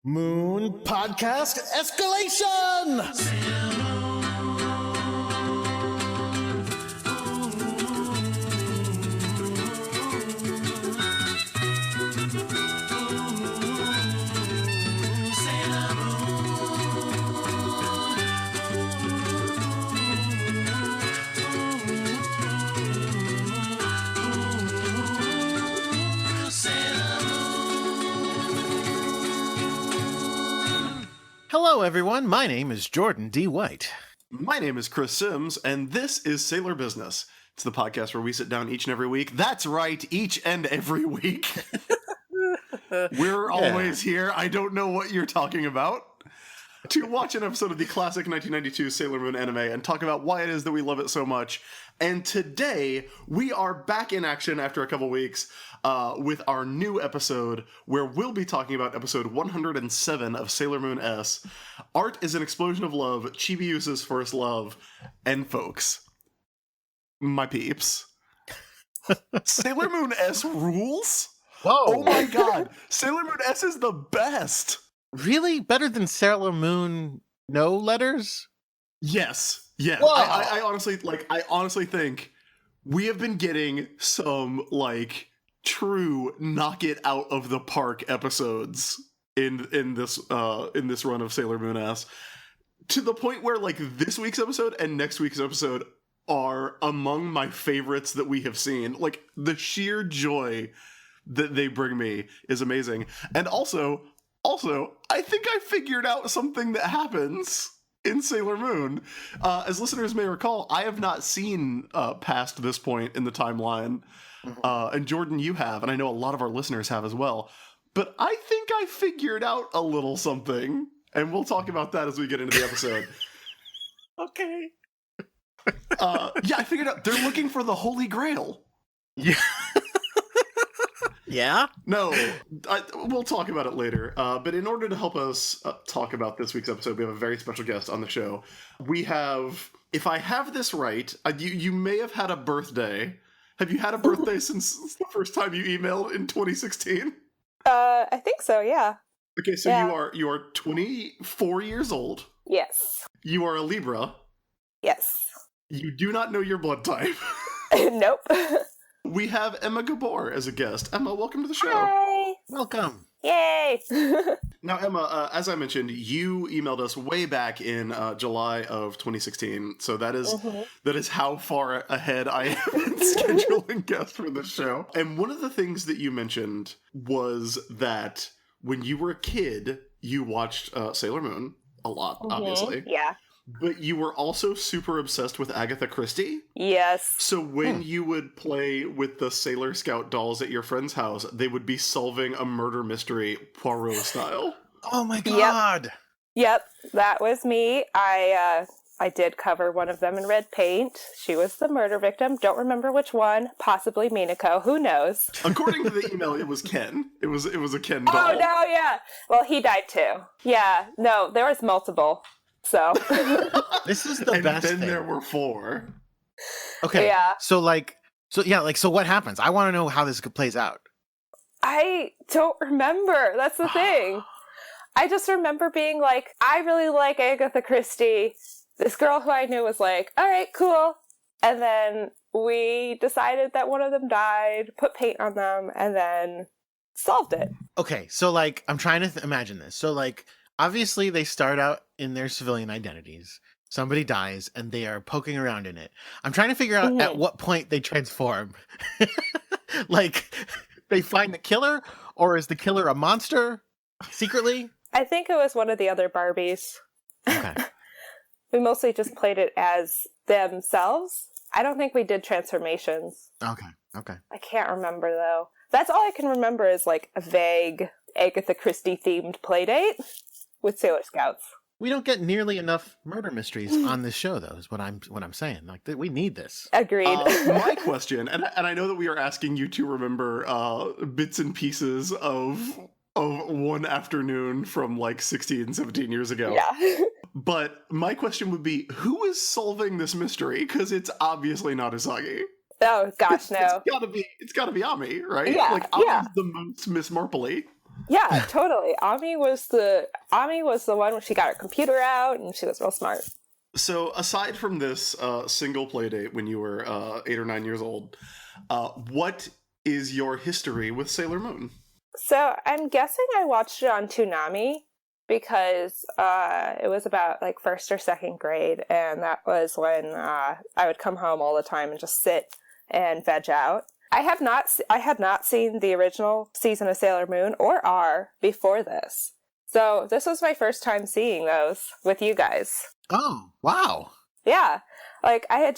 Moon Podcast Escalation! Hello, everyone. My name is Jordan D. White. My name is Chris Sims, and this is Sailor Business. It's the podcast where we sit down each and every week. That's right, each and every week. We're always here. I don't know what you're talking about. To watch an episode of the classic 1992 Sailor Moon anime and talk about why it is that we love it so much. And today, we are back in action after a couple weeks with our new episode where we'll be talking about episode 107 of Sailor Moon S. Art is an explosion of love, Chibiusa's first love, and folks, my peeps, Sailor Moon S rules? Whoa! Oh my god, Sailor Moon S is the best! Really? Better than Sailor Moon no letters? Yes. Yeah. Whoa. I honestly think we have been getting some true knock it out of the park episodes in this run of Sailor Moon S, to the point where this week's episode and next week's episode are among my favorites that we have seen. The sheer joy that they bring me is amazing. And also, I think I figured out something that happens in Sailor Moon. As listeners may recall, I have not seen past this point in the timeline. And Jordan, you have, and I know a lot of our listeners have as well. But I think I figured out a little something, and we'll talk about that as we get into the episode. Okay. Yeah, I figured out. They're looking for the Holy Grail. Yeah. Yeah? No, we'll talk about it later. But in order to help us talk about this week's episode, we have a very special guest on the show. We have, if I have this right, you may have had a birthday. Have you had a birthday since the first time you emailed in 2016? I think so, yeah. Okay, so Yeah. you are 24 years old. Yes. You are a Libra. Yes. You do not know your blood type. Nope. We have Emma Gabor as a guest. Emma, welcome to the show. Hi. Welcome. Yay. Now, Emma, as I mentioned, you emailed us way back in July of 2016. So that is how far ahead I am in scheduling guests for this show. And one of the things that you mentioned was that when you were a kid, you watched Sailor Moon a lot, obviously. Yeah. But you were also super obsessed with Agatha Christie. Yes. So when you would play with the Sailor Scout dolls at your friend's house, they would be solving a murder mystery Poirot style. Oh my god! Yep, that was me. I did cover one of them in red paint. She was the murder victim. Don't remember which one. Possibly Minako. Who knows? According to the email, it was Ken. It was a Ken doll. Oh, no, yeah. Well, he died too. Yeah, no, there was multiple. So. This is the and best then thing. there were 4. Okay. Yeah. So what happens? I want to know how this plays out. I don't remember. That's the thing. I just remember being like, I really like Agatha Christie. This girl who I knew was like, all right, cool. And then we decided that one of them died, put paint on them, and then solved it. Okay, so I'm trying to imagine this. So obviously they start out in their civilian identities. Somebody dies and they are poking around in it. I'm trying to figure out at what point they transform. They find the killer, or is the killer a monster secretly? I think it was one of the other Barbies. Okay. We mostly just played it as themselves. I don't think we did transformations. Okay. I can't remember, though. That's all I can remember is a vague Agatha Christie themed playdate with Sailor Scouts. We don't get nearly enough murder mysteries on this show, though, is what I'm saying. We need this. Agreed. My question, and I know that we are asking you to remember bits and pieces of one afternoon from 16, 17 years ago. Yeah. But my question would be, who is solving this mystery? Because it's obviously not Usagi. Oh gosh, no. It's gotta be Ami, right? Yeah, Ami's yeah. the most Miss Marpley. Yeah, totally. Ami was the one when she got her computer out and she was real smart. So, aside from this single play date when you were 8 or 9 years old, what is your history with Sailor Moon? So I'm guessing I watched it on Toonami because it was about like first or second grade, and that was when I would come home all the time and just sit and veg out. I had not seen the original season of Sailor Moon or R before this, so this was my first time seeing those with you guys. Oh, wow. Yeah, like it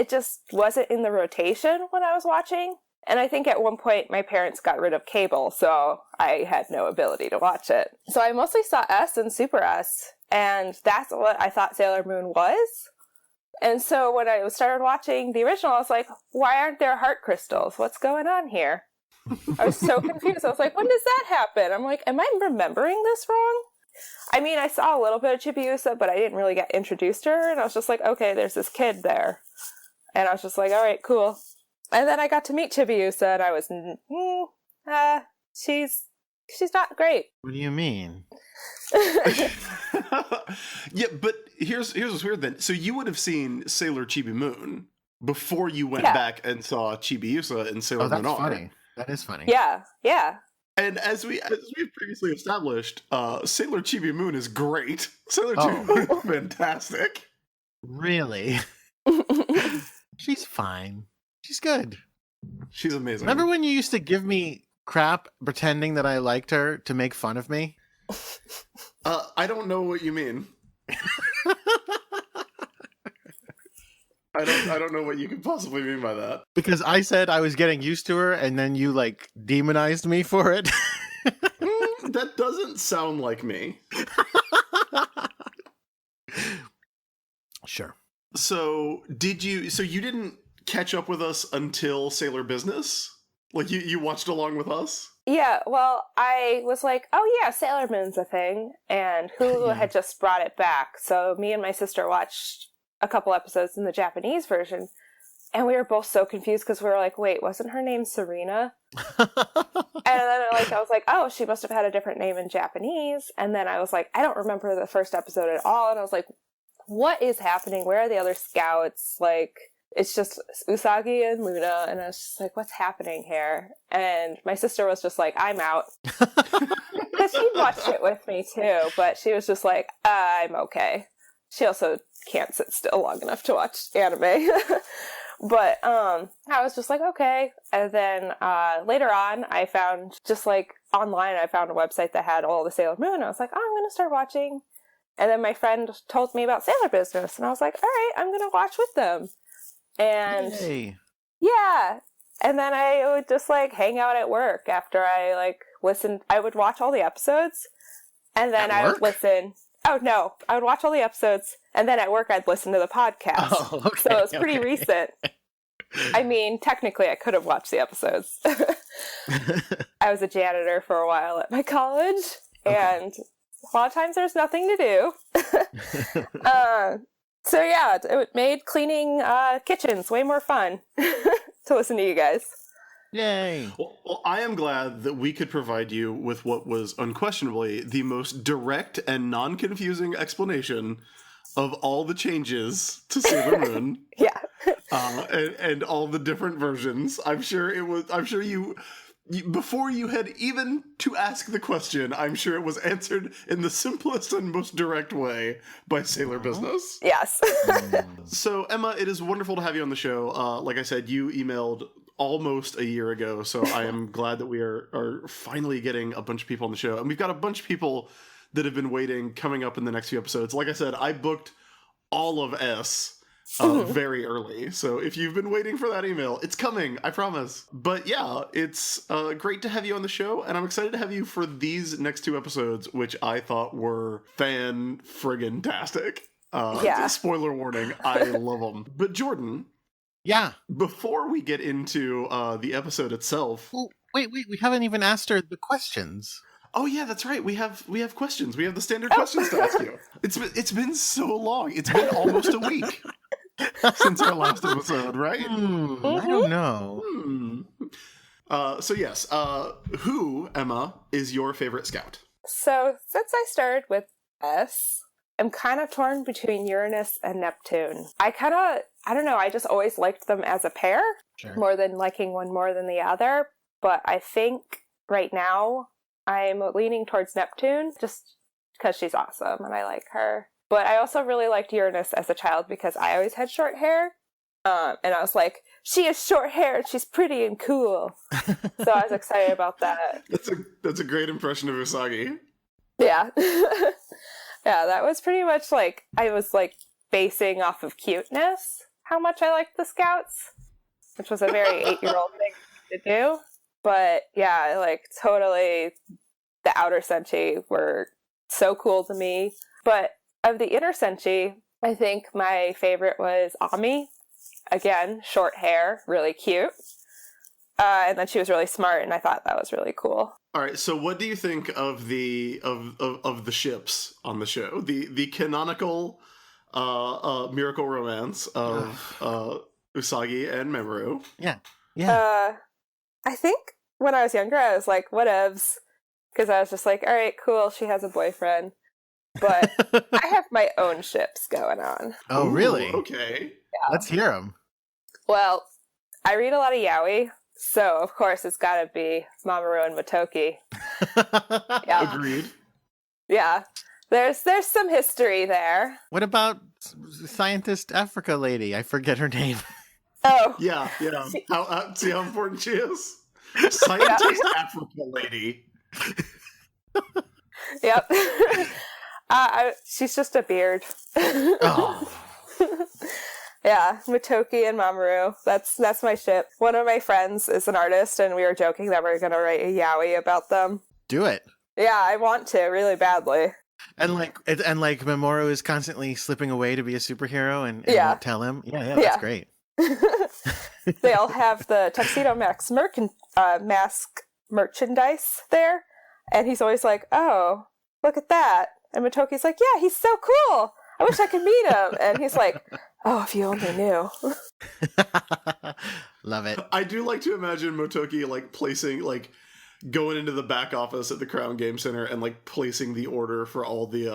just wasn't in the rotation when I was watching. And I think at one point my parents got rid of cable, so I had no ability to watch it. So I mostly saw S and Super S, and that's what I thought Sailor Moon was. And so when I started watching the original, I was like, why aren't there heart crystals? What's going on here? I was so confused. I was like, when does that happen? I'm like, am I remembering this wrong? I mean, I saw a little bit of Chibiusa, but I didn't really get introduced to her, and I was just like, okay, there's this kid there. And I was just like, all right, cool. And then I got to meet Chibiusa, and I was, she's not great. What do you mean? Yeah, but here's what's weird then. So you would have seen Sailor Chibi Moon before you went back and saw Chibiusa and Sailor Moon. That's funny. That is funny. Yeah. And as we've previously established, Sailor Chibi Moon is great. Sailor Chibi Moon is fantastic. Really? She's fine. She's good. She's amazing. Remember when you used to give me crap pretending that I liked her to make fun of me? I don't know what you mean. I don't know what you could possibly mean by that. Because I said I was getting used to her, and then you like demonized me for it. That doesn't sound like me. Sure. So you didn't catch up with us until Sailor Business? Like you watched along with us? Yeah, well, I was like, oh yeah, Sailor Moon's a thing, and Hulu had just brought it back, so me and my sister watched a couple episodes in the Japanese version, and we were both so confused because we were like, wait, wasn't her name Serena? And then I was like, oh, she must have had a different name in Japanese, and then I was like, I don't remember the first episode at all, and I was like, what is happening? Where are the other scouts? Like, it's just Usagi and Luna, and I was just like, what's happening here? And my sister was just like, I'm out. Because she watched it with me too, but she was just like, I'm okay. She also can't sit still long enough to watch anime. But I was just like, okay. And then later on, I found, just like online, I found a website that had all the Sailor Moon. I was like, oh, I'm going to start watching. And then my friend told me about Sailor Business, and I was like, all right, I'm going to watch with them. And yeah, and then I would just like hang out at work after I like listened. I would watch all the episodes, and then I would listen. Oh no, I would watch all the episodes, and then at work I'd listen to the podcast. Oh, okay, so it was pretty recent. I mean, technically I could have watched the episodes. I was a janitor for a while at my college, and a lot of times there's nothing to do. So yeah, it made cleaning kitchens way more fun to listen to you guys. Yay. Well, I am glad that we could provide you with what was unquestionably the most direct and non-confusing explanation of all the changes to Sailor Moon. Yeah. And all the different versions. I'm sure you before you had even to ask the question, I'm sure it was answered in the simplest and most direct way by Sailor Business. Yes. So, Emma, it is wonderful to have you on the show. Like I said, you emailed almost a year ago, so I am glad that we are finally getting a bunch of people on the show. And we've got a bunch of people that have been waiting coming up in the next few episodes. Like I said, I booked all of S very early. So if you've been waiting for that email, it's coming, I promise. But yeah, it's great to have you on the show, and I'm excited to have you for these next two episodes, which I thought were fan-friggin-tastic. Spoiler warning, I love them. But Jordan, yeah. Before we get into the episode itself, well, wait, we haven't even asked her the questions. Oh yeah, that's right. We have questions. We have the standard questions to ask you. It's been so long. It's been almost a week since our last episode, right? I don't know. So yes, who, Emma, is your favorite scout? So since I started with S, I'm kind of torn between Uranus and Neptune. I don't know, I just always liked them as a pair Sure. more than liking one more than the other. But I think right now I'm leaning towards Neptune just because she's awesome and I like her. But I also really liked Uranus as a child because I always had short hair. And I was like, she has short hair and she's pretty and cool. So I was excited about that. That's a great impression of Usagi. Yeah. Yeah, that was pretty much like, I was like basing off of cuteness how much I liked the Scouts, which was a very 8-year-old thing to do. But yeah, like totally the outer Senshi were so cool to me. But of the inner Senshi, I think my favorite was Ami. Again, short hair, really cute. And then she was really smart, and I thought that was really cool. All right, so what do you think of the of the ships on the show? The canonical miracle romance of Usagi and Mamoru. Yeah. I think when I was younger, I was like, whatevs, because I was just like, all right, cool, she has a boyfriend. But I have my own ships going on. Oh, Ooh, really? Okay. Yeah. Let's hear them. Well, I read a lot of yaoi, so of course it's gotta be Mamoru and Motoki. Yeah. Agreed. Yeah. There's some history there. What about scientist Africa lady? I forget her name. Oh. Yeah. See how important she is? Scientist Africa lady. Yep. She's just a beard. Oh. Yeah, Motoki and Mamoru. That's my ship. One of my friends is an artist, and we were joking that we're gonna write a yaoi about them. Do it. Yeah, I want to really badly. And like Mamoru is constantly slipping away to be a superhero and Yeah. won't tell him. Yeah, that's Yeah. great. They all have the Tuxedo Mask mask merchandise there, and he's always like, "Oh, look at that!" And Motoki's like, "Yeah, he's so cool. I wish I could meet him." And he's like, "Oh, if you only knew." Love it. I do like to imagine Motoki going into the back office at the Crown Game Center and like placing the order for all the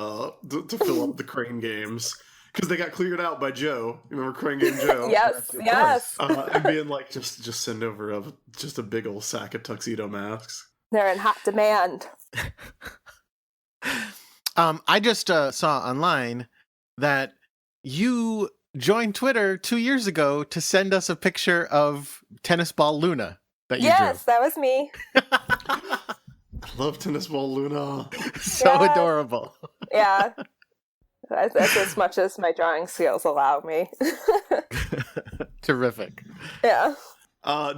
to fill up the crane games because they got cleared out by Joe. You remember Crane Game Joe? Yes. And being like, just send over a big old sack of tuxedo masks. They're in hot demand. I just saw online that you joined Twitter 2 years ago to send us a picture of tennis ball Luna that you Yes, that was me. I love tennis ball Luna. drew. So Yeah. adorable. Yeah. That's as much as my drawing skills allow me. Terrific. Yeah.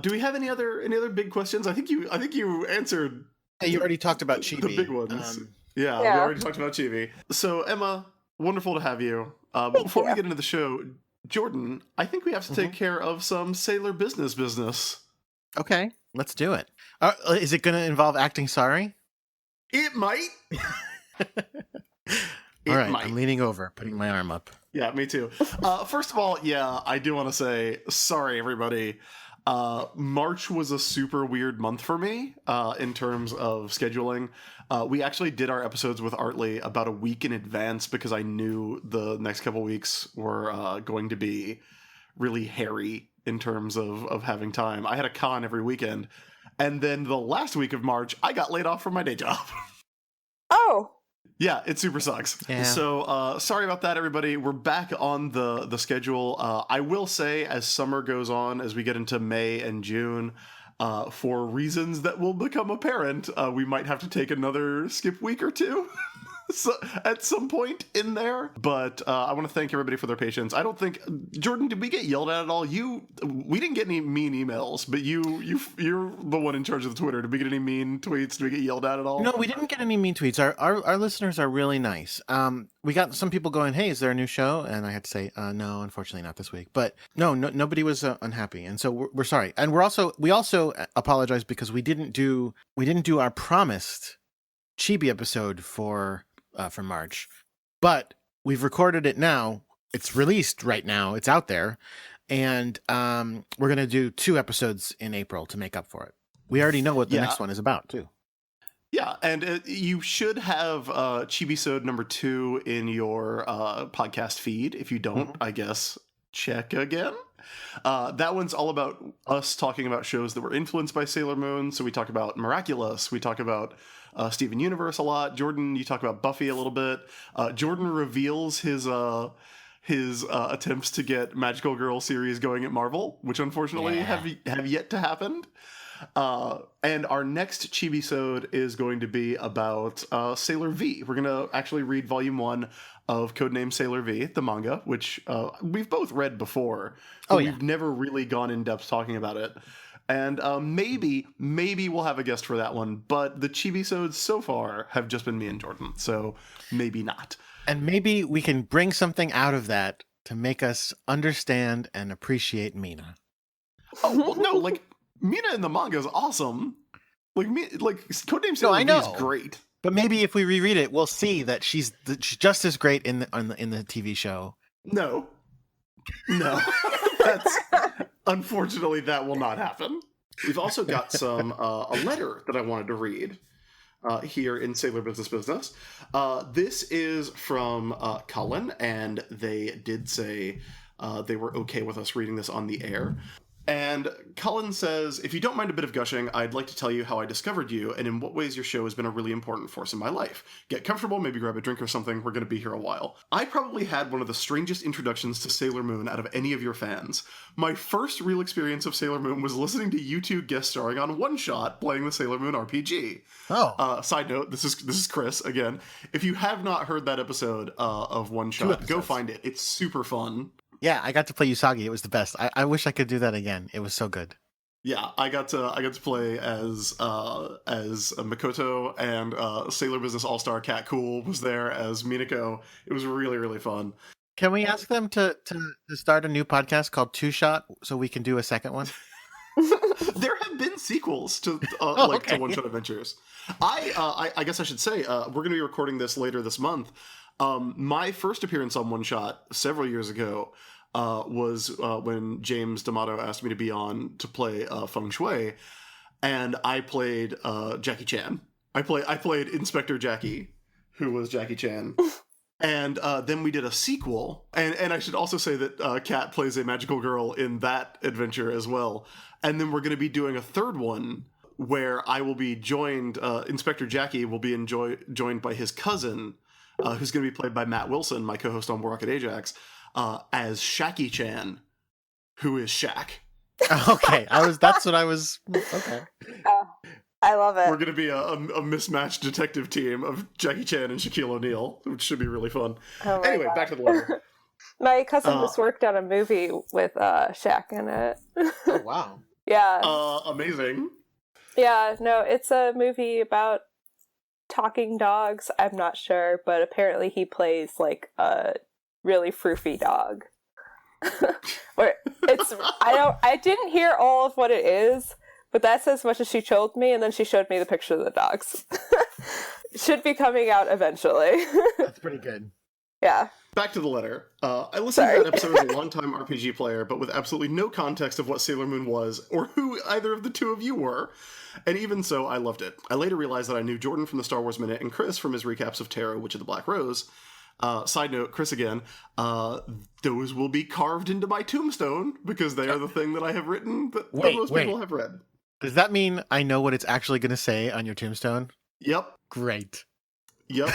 Do we have any other big questions? I think you answered Hey, you already talked about Chibi. the big ones. Yeah, Yeah. we already talked about Chibi. So Emma, wonderful to have you. Before we you. get into the show, Jordan, I think we have to take care of some sailor business. Okay, let's do it. Is it going to involve acting sorry? It might. All right, might. I'm leaning over, putting my arm up. Yeah, me too. First of all, yeah, I do want to say sorry, everybody. March was a super weird month for me in terms of scheduling. We actually did our episodes with Artley about a week in advance because I knew the next couple weeks were going to be really hairy in terms of having time. I had a con every weekend. And then the last week of March, I got laid off from my day job. Oh. Yeah, it super sucks. Yeah. So sorry about that, everybody. We're back on the schedule. I will say, as summer goes on, as we get into May and June, for reasons that will become apparent, we might have to take another skip week or two. So, at some point in there, but I want to thank everybody for their patience. I don't think Jordan, did we get yelled at all? We didn't get any mean emails, but you're the one in charge of the Twitter. Did we get any mean tweets? Did we get yelled at all? No, we didn't get any mean tweets. Our listeners are really nice. We got some people going, "Hey, is there a new show?" And I had to say, "No, unfortunately, not this week." But nobody was unhappy, and so we're sorry. And we also apologize because we didn't do our promised Chibi episode for March, but we've recorded it now. It's released right now. It's out there, and we're gonna do 2 episodes in April to make up for it. We already know what the Yeah. next one is about, too. Yeah, and you should have Chibisode number 2 in your podcast feed. If you don't, I guess check again. That one's all about us talking about shows that were influenced by Sailor Moon. So we talk about Miraculous. We talk about Steven Universe a lot. Jordan, you talk about Buffy a little bit. Jordan reveals his attempts to get Magical Girl series going at Marvel, which unfortunately have yet to happen. And our next Chibisode is going to be about Sailor V. We're going to actually read volume 1 of Codename Sailor V, the manga, which we've both read before. But we've never really gone in depth talking about it. And maybe we'll have a guest for that one. But the Chibisodes so far have just been me and Jordan. So maybe not. And maybe we can bring something out of that to make us understand and appreciate Mina. Oh, well, no, like... Mina in the manga is awesome. Codename Sailor V is great. But maybe if we reread it, we'll see that she's just as great in the TV show. No. That's unfortunately that will not happen. We've also got some a letter that I wanted to read here in Sailor Business. This is from Cullen, and they did say they were okay with us reading this on the air. And Cullen says, if you don't mind a bit of gushing, I'd like to tell you how I discovered you and in what ways your show has been a really important force in my life. Get comfortable, maybe grab a drink or something. We're going to be here a while. I probably had one of the strangest introductions to Sailor Moon out of any of your fans. My first real experience of Sailor Moon was listening to you two guest starring on One Shot playing the Sailor Moon RPG. Oh. Side note, this is Chris again. If you have not heard that episode of One Shot, go find it. It's super fun. Yeah, I got to play Usagi. It was the best. I wish I could do that again. It was so good. Yeah, I got to play as Makoto, and Sailor Business All-Star Cat Cool was there as Minako. It was really, really fun. Can we ask them to start a new podcast called Two Shot so we can do a second one? There have been sequels to to One Shot Adventures. I guess I should say we're going to be recording this later this month. My first appearance on One Shot several years ago was when James D'Amato asked me to be on to play Feng Shui, and I played Jackie Chan. I played Inspector Jackie, who was Jackie Chan. And then we did a sequel, and I should also say that Kat plays a magical girl in that adventure as well. And then we're going to be doing a third one where I will be joined, Inspector Jackie will be joined by his cousin, who's going to be played by Matt Wilson, my co-host on War Rocket Ajax, as Shaki Chan, who is Shaq. Okay, that's what I was. Okay. I love it. We're going to be a mismatched detective team of Jackie Chan and Shaquille O'Neal, which should be really fun. Oh anyway, God. back to the letter. My cousin just worked on a movie with Shaq in it. Oh, wow. Yeah. Amazing. Yeah, no, it's a movie about talking dogs. I'm not sure, but apparently he plays like a really froofy dog. Or I didn't hear all of what it is, but that's as much as she told me, and then she showed me the picture of the dogs. Should be coming out eventually. That's pretty good. Yeah. Back to the letter. I listened to that episode as a longtime RPG player, but with absolutely no context of what Sailor Moon was, or who either of the two of you were. And even so, I loved it. I later realized that I knew Jordan from the Star Wars Minute and Chris from his recaps of Tarot, Witch of the Black Rose. Side note, Chris again, those will be carved into my tombstone, because they are the thing that I have written that most people have read. Does that mean I know what it's actually going to say on your tombstone? Yep. Great. Yep.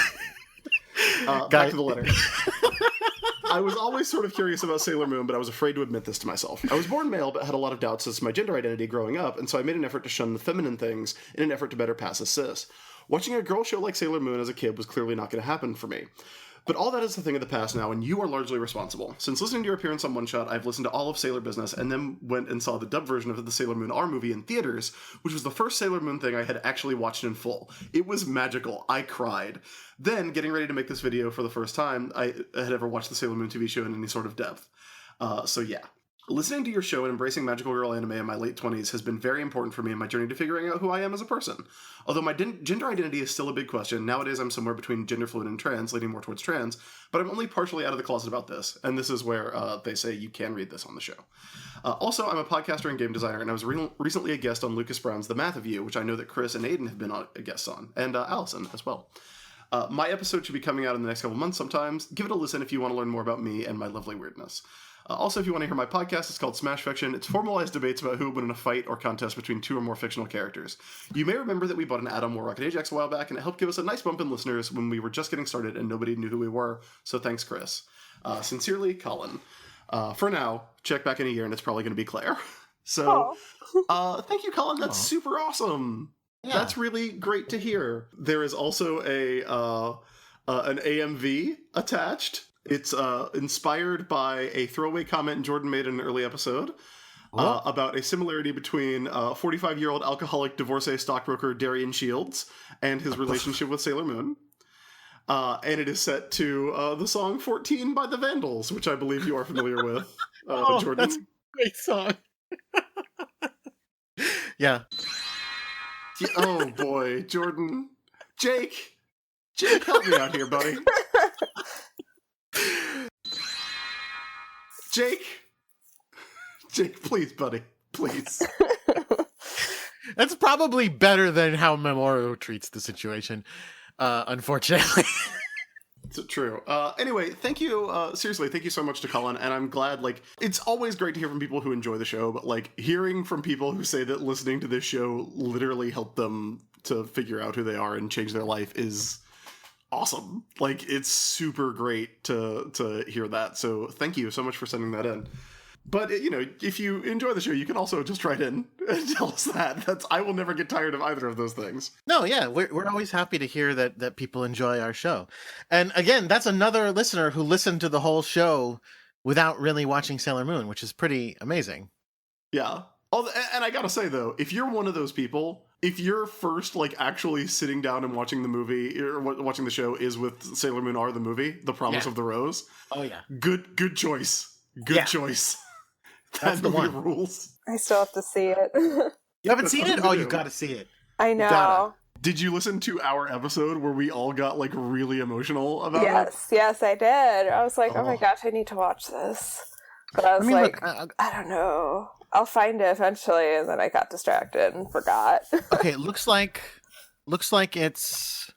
Back to the letter. I was always sort of curious about Sailor Moon, but I was afraid to admit this to myself. I was born male, but had a lot of doubts as to my gender identity growing up, and so I made an effort to shun the feminine things in an effort to better pass as cis. Watching a girl show like Sailor Moon as a kid was clearly not going to happen for me. But all that is a thing of the past now, and you are largely responsible. Since listening to your appearance on One Shot, I've listened to all of Sailor Business, and then went and saw the dubbed version of the Sailor Moon R movie in theaters, which was the first Sailor Moon thing I had actually watched in full. It was magical. I cried. Then, getting ready to make this video for the first time, I had ever watched the Sailor Moon TV show in any sort of depth. So yeah. Listening to your show and embracing magical girl anime in my late 20s has been very important for me in my journey to figuring out who I am as a person. Although my gender identity is still a big question, nowadays I'm somewhere between gender fluid and trans, leaning more towards trans, but I'm only partially out of the closet about this, and this is where they say you can read this on the show. Also, I'm a podcaster and game designer, and I was recently a guest on Lucas Brown's The Math of You, which I know that Chris and Aiden have been guests on, and Allison as well. My episode should be coming out in the next couple months sometimes. Give it a listen if you want to learn more about me and my lovely weirdness. Also, if you want to hear my podcast, it's called Smash Fiction. It's formalized debates about who would win in a fight or contest between two or more fictional characters. You may remember that we bought an add-on War Rocket Ajax a while back, and it helped give us a nice bump in listeners when we were just getting started and nobody knew who we were, so thanks, Chris. Sincerely, Colin. For now, check back in a year and it's probably going to be Claire. So, thank you, Colin. That's super awesome. Yeah. That's really great to hear. There is also an AMV attached. It's inspired by a throwaway comment Jordan made in an early episode about a similarity between 45-year-old alcoholic divorcee stockbroker Darian Shields and his relationship with Sailor Moon. And it is set to the song 14 by the Vandals, which I believe you are familiar with, Jordan. That's a great song. Yeah. Oh, boy. Jordan. Jake, help me out here, buddy. Jake, please, buddy. Please. That's probably better than how Memoro treats the situation, unfortunately. It's true. Anyway, thank you. Seriously, thank you so much to Colin. And I'm glad, it's always great to hear from people who enjoy the show, but, hearing from people who say that listening to this show literally helped them to figure out who they are and change their life is awesome. It's super great to hear that. So thank you so much for sending that in. But, if you enjoy the show, you can also just write in and tell us that. I will never get tired of either of those things. No, yeah, we're always happy to hear that people enjoy our show. And again, that's another listener who listened to the whole show without really watching Sailor Moon, which is pretty amazing. Yeah. And I gotta say, though, if you're one of those people, if you're first, actually sitting down and watching the movie, or watching the show is with Sailor Moon R, the movie, The Promise of the Rose. Oh, yeah. Good choice. Good choice. That's the one. Rules. I still have to see it. You haven't seen it? Oh, you gotta see it. I know. Did you listen to our episode where we all got really emotional about it? Yes, I did. I was like, oh my gosh, I need to watch this. But I was look, I don't know. I'll find it eventually, and then I got distracted and forgot. Okay, it looks like it's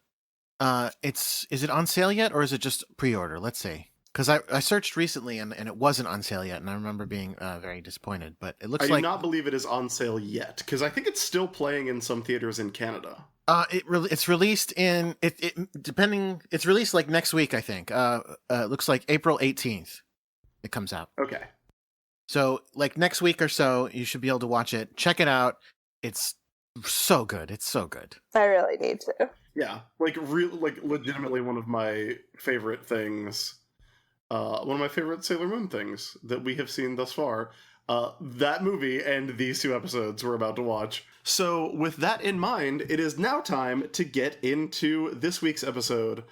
is it on sale yet, or is it just pre-order? Let's see. Because I searched recently and it wasn't on sale yet, and I remember being very disappointed. But it looks like I do not believe it is on sale yet, because I think it's still playing in some theaters in Canada. It's released in it's released next week, I think. It looks like April 18th it comes out. Okay. So next week or so, you should be able to watch it. Check it out. It's so good. It's so good. I really need to. Yeah, legitimately one of my favorite things. One of my favorite Sailor Moon things that we have seen thus far. That movie and these two episodes we're about to watch. So with that in mind, it is now time to get into this week's episode.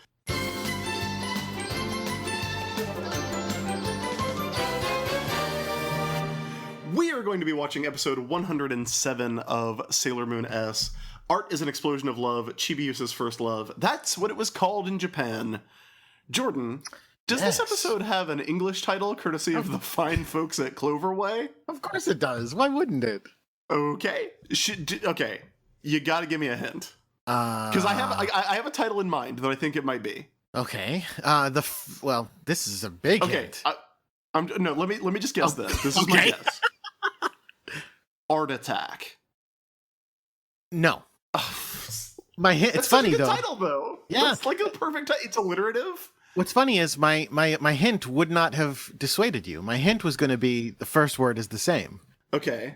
We are going to be watching episode 107 of Sailor Moon S. Art is an explosion of love, Chibiusa's first love. That's what it was called in Japan. Jordan, does this episode have an English title courtesy of the fine folks at Cloverway? Of course it does. Why wouldn't it? Okay. Okay. You got to give me a hint. Because I have a title in mind that I think it might be. Okay. Well, this is a big hint. No, let me just guess this. This is my guess. Art Attack. No. My hint. It's funny though. That's title though. Yeah. It's a perfect. It's alliterative. What's funny is my hint would not have dissuaded you. My hint was going to be the first word is the same. Okay.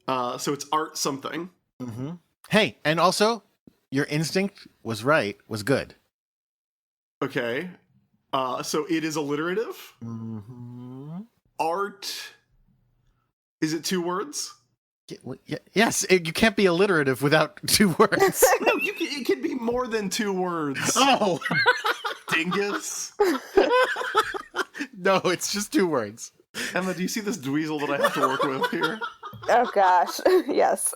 So it's art something. Mm-hmm. Hey, and also, your instinct was right. Was good. Okay. So it is alliterative. Mm-hmm. Art. Is it 2 words? Yes, you can't be alliterative without 2 words. No, it can be more than 2 words. Oh, dingus. No, it's just 2 words. Emma, do you see this dweezil that I have to work with here? Oh gosh, yes.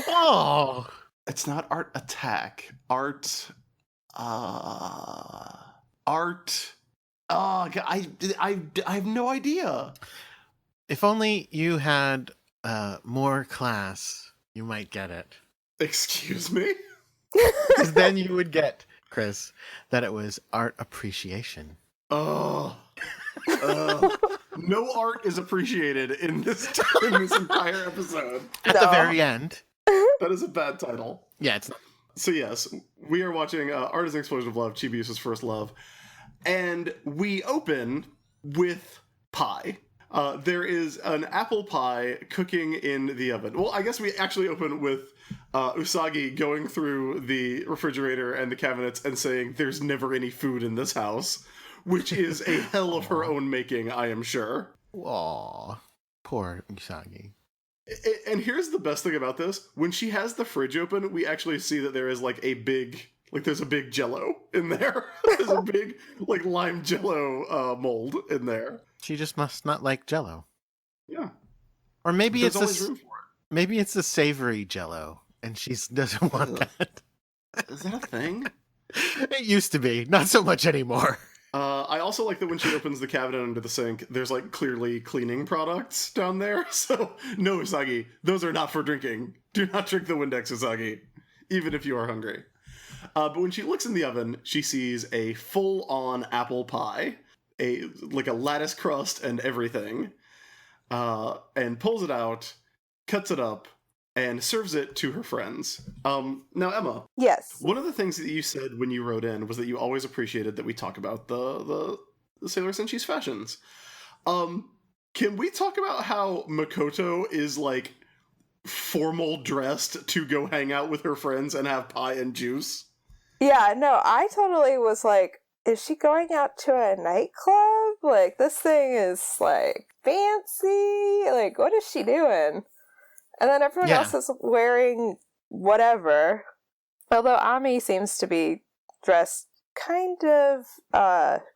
Oh, It's not art attack. Art. Art. Oh, I have no idea. if only you had more class, you might get it. Excuse me? Because then you would get, Chris, that it was art appreciation. Oh. No art is appreciated in this entire episode. At the very end. That is a bad title. Yeah, it's not. So yes, we are watching Art is an Explosion of Love, Chibi Usa's First Love, and we open with pie. There is an apple pie cooking in the oven. Well, I guess we actually open with Usagi going through the refrigerator and the cabinets and saying, "There's never any food in this house," which is a hell of her own making, I am sure. Aw, poor Usagi. And here's the best thing about this. When she has the fridge open, we actually see that there is like there's a big Jell-O in there. There's a big like lime Jell-O mold in there. She just must not like Jell-O. Yeah. Or maybe There's it's always a, room for maybe it's a savory Jell-O, and she doesn't want Ugh. that. it. Is that a thing? It used to be, not so much anymore. I also like that when she opens the cabinet under the sink, there's like clearly cleaning products down there. So no, Usagi, those are not for drinking. Do not drink the Windex, Usagi, even if you are hungry. But when she looks in the oven, she sees a full-on apple pie, like a lattice crust and everything, and pulls it out, cuts it up, and serves it to her friends. Now, Emma, Yes. one of the things that you said when you wrote in was that you always appreciated that we talk about the Sailor Senshis fashions. Can we talk about how Makoto is like formal dressed to go hang out with her friends and have pie and juice? Yeah, no, I totally was like, is she going out to a nightclub? Like, this thing is like fancy. Like, what is she doing? And then everyone Yeah. else is wearing whatever. Although Ami seems to be dressed kind of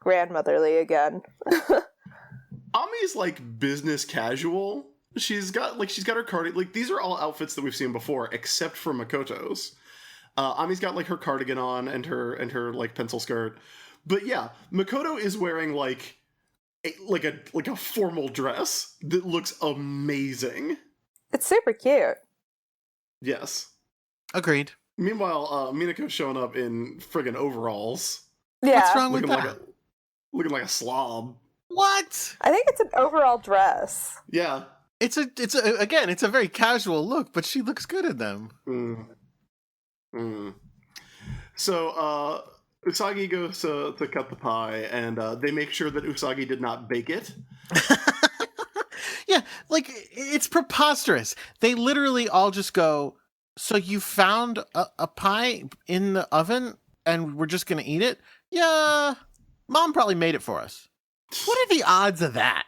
grandmotherly again. Ami's like business casual. She's got her cardigan. Like, these are all outfits that we've seen before, except for Makoto's. Ami's got like her cardigan on and her like pencil skirt. But yeah, Makoto is wearing like a formal dress that looks amazing. It's super cute. Yes. Agreed. Meanwhile, Minako's showing up in friggin' overalls, Yeah. What's wrong with looking that? looking like a slob. What? I think it's an overall dress. Yeah. It's a very casual look, but she looks good in them. So, Usagi goes to cut the pie, and they make sure that Usagi did not bake it. Yeah, like, it's preposterous. They literally all just go, so you found a pie in the oven and we're just going to eat it? Yeah, Mom probably made it for us. What are the odds of that?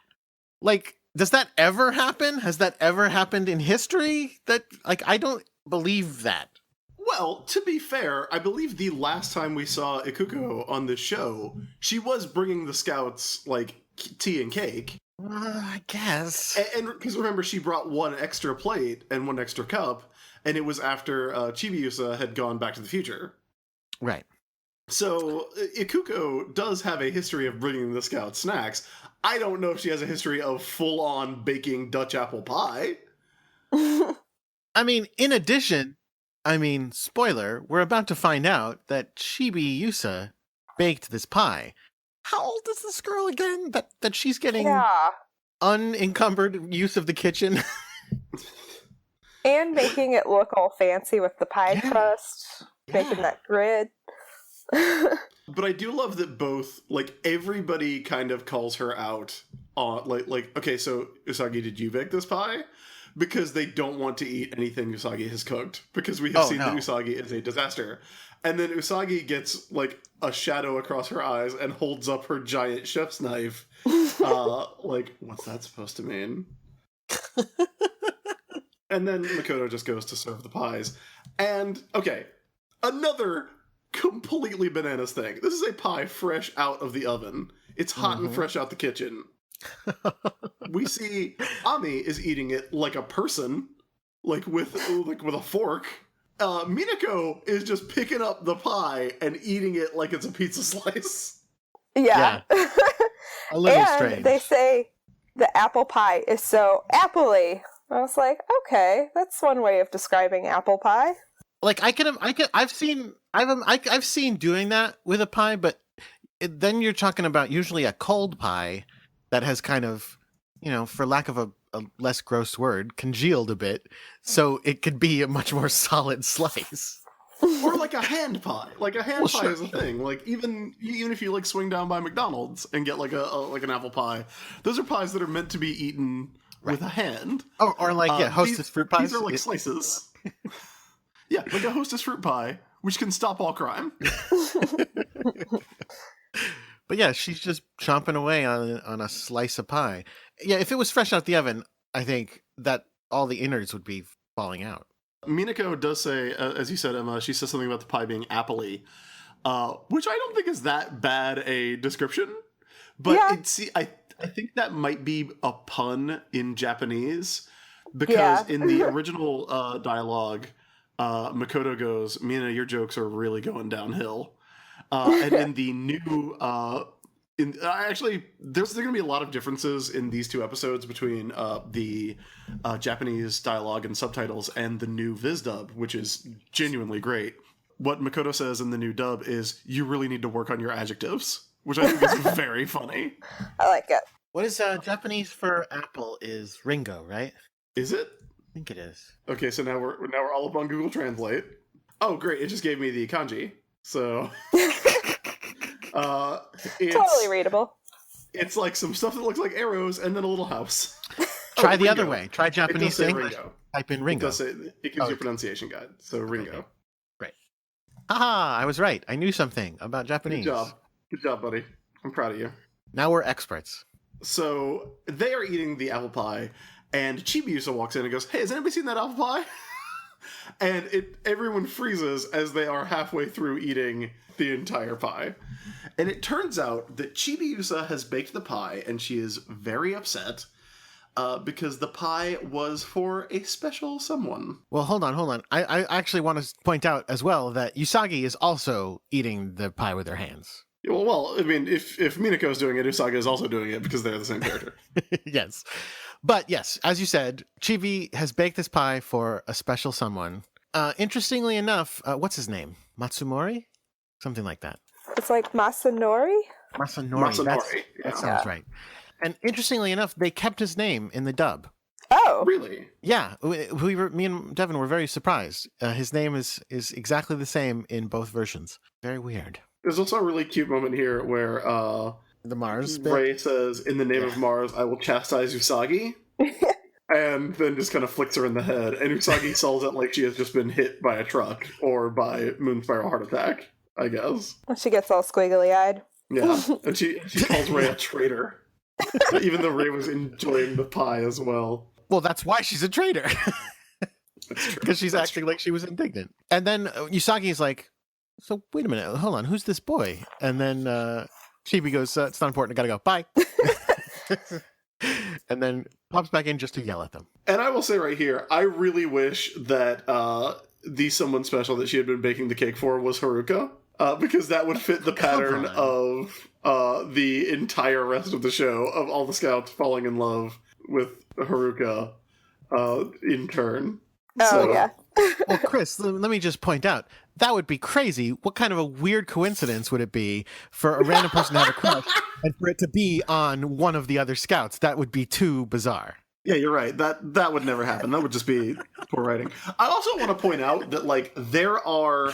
Like, does that ever happen? Has that ever happened in history? That, like, I don't believe that. Well, to be fair, I believe the last time we saw Ikuko on this show, she was bringing the scouts, like, tea and cake. I guess. And because remember, she brought one extra plate and one extra cup, and it was after Chibiusa had gone back to the future. Right. So Ikuko does have a history of bringing the scouts snacks. I don't know if she has a history of full-on baking Dutch apple pie. I mean, in addition, spoiler, we're about to find out that Chibi Yusa baked this pie. How old is this girl again? That she's getting Yeah. unencumbered use of the kitchen? And making it look all fancy with the pie Yeah. crust, making that grid. But I do love that both, like, everybody kind of calls her out on, like, okay, so Usagi, did you bake this pie? Because they don't want to eat anything Usagi has cooked, because we have seen that Usagi is a disaster. And then Usagi gets, like, a shadow across her eyes and holds up her giant chef's knife. Like, what's that supposed to mean? And then Makoto just goes to serve the pies. And, okay, another completely bananas thing. This is a pie fresh out of the oven. It's hot and fresh out the kitchen. We see Ami is eating it like a person, like with a fork. Minako is just picking up the pie and eating it like it's a pizza slice. Yeah. A little and strange. they say the apple pie is so apple-y. I was like, okay, that's one way of describing apple pie. Like I've seen doing that with a pie, but then you're talking about usually a cold pie that has kind of, for lack of a less gross word, congealed a bit, so it could be a much more solid slice. Or like a hand pie. Like a hand pie sure. is a thing. Like even if you like swing down by McDonald's and get like like an apple pie, those are pies that are meant to be eaten with a hand. Or like Hostess fruit pies. These are like slices. Yeah, like a Hostess fruit pie, which can stop all crime. But yeah, she's just chomping away on a slice of pie. Yeah, if it was fresh out the oven, I think that all the innards would be falling out. Minako does say, as you said, Emma, she says something about the pie being apple-y, which I don't think is that bad a description. But I think that might be a pun in Japanese, because in the original dialogue, Makoto goes, "Mina, your jokes are really going downhill." And in the new, actually, there's going to be a lot of differences in these two episodes between the Japanese dialogue and subtitles and the new Viz dub, which is genuinely great. What Makoto says in the new dub is, "You really need to work on your adjectives," which I think is very funny. I like it. What is Japanese for apple is ringo, right? Is it? I think it is. Okay, so now we're all up on Google Translate. Oh, great! It just gave me the kanji. So, it's Totally readable. It's like some stuff that looks like arrows and then a little house. Try the Ringo. other way. Try Japanese to English. Ringo. Type in Ringo. It gives you a pronunciation guide. So Ringo. Okay. Great. Haha, I was right. I knew something about Japanese. Good job, buddy. I'm proud of you. Now we're experts. So they are eating the apple pie, and Chibiusa walks in and goes, "Hey, has anybody seen that apple pie?" And everyone freezes as they are halfway through eating the entire pie. And it turns out that Chibiusa has baked the pie, and she is very upset because the pie was for a special someone. Well, hold on. I actually want to point out as well that Usagi is also eating the pie with her hands. Well, I mean, if Minako's doing it, Usagi is also doing it because they're the same character. Yes. But yes, as you said, Chibi has baked this pie for a special someone. Interestingly enough, what's his name? Matsumori? Something like that. It's like Masanori? Masanori. That sounds right. And interestingly enough, they kept his name in the dub. Oh. Really? Yeah. Me and Devin were very surprised. His name is exactly the same in both versions. Very weird. There's also a really cute moment here where the Mars bit? Ray says, "In the name of Mars, I will chastise Usagi." And then just kind of flicks her in the head. And Usagi sells it like she has just been hit by a truck or by Moon Spiral heart attack, I guess. She gets all squiggly-eyed. Yeah. And she calls Ray a traitor. Even though Ray was enjoying the pie as well. Well, that's why she's a traitor. Because she's acting like she was indignant. And then Usagi's like, "So wait a minute, hold on, who's this boy?" And then Chibi goes, "It's not important, I gotta go, bye." And then pops back in just to yell at them. And I will say right here, I really wish that the someone special that she had been baking the cake for was Haruka, because that would fit the pattern of the entire rest of the show, of all the scouts falling in love with Haruka in turn. Oh, So, yeah. Well, Chris, let me just point out, that would be crazy. What kind of a weird coincidence would it be for a random person to have a crush and for it to be on one of the other scouts? That would be too bizarre. Yeah, you're right. That would never happen. That would just be poor writing. I also want to point out that, like, there are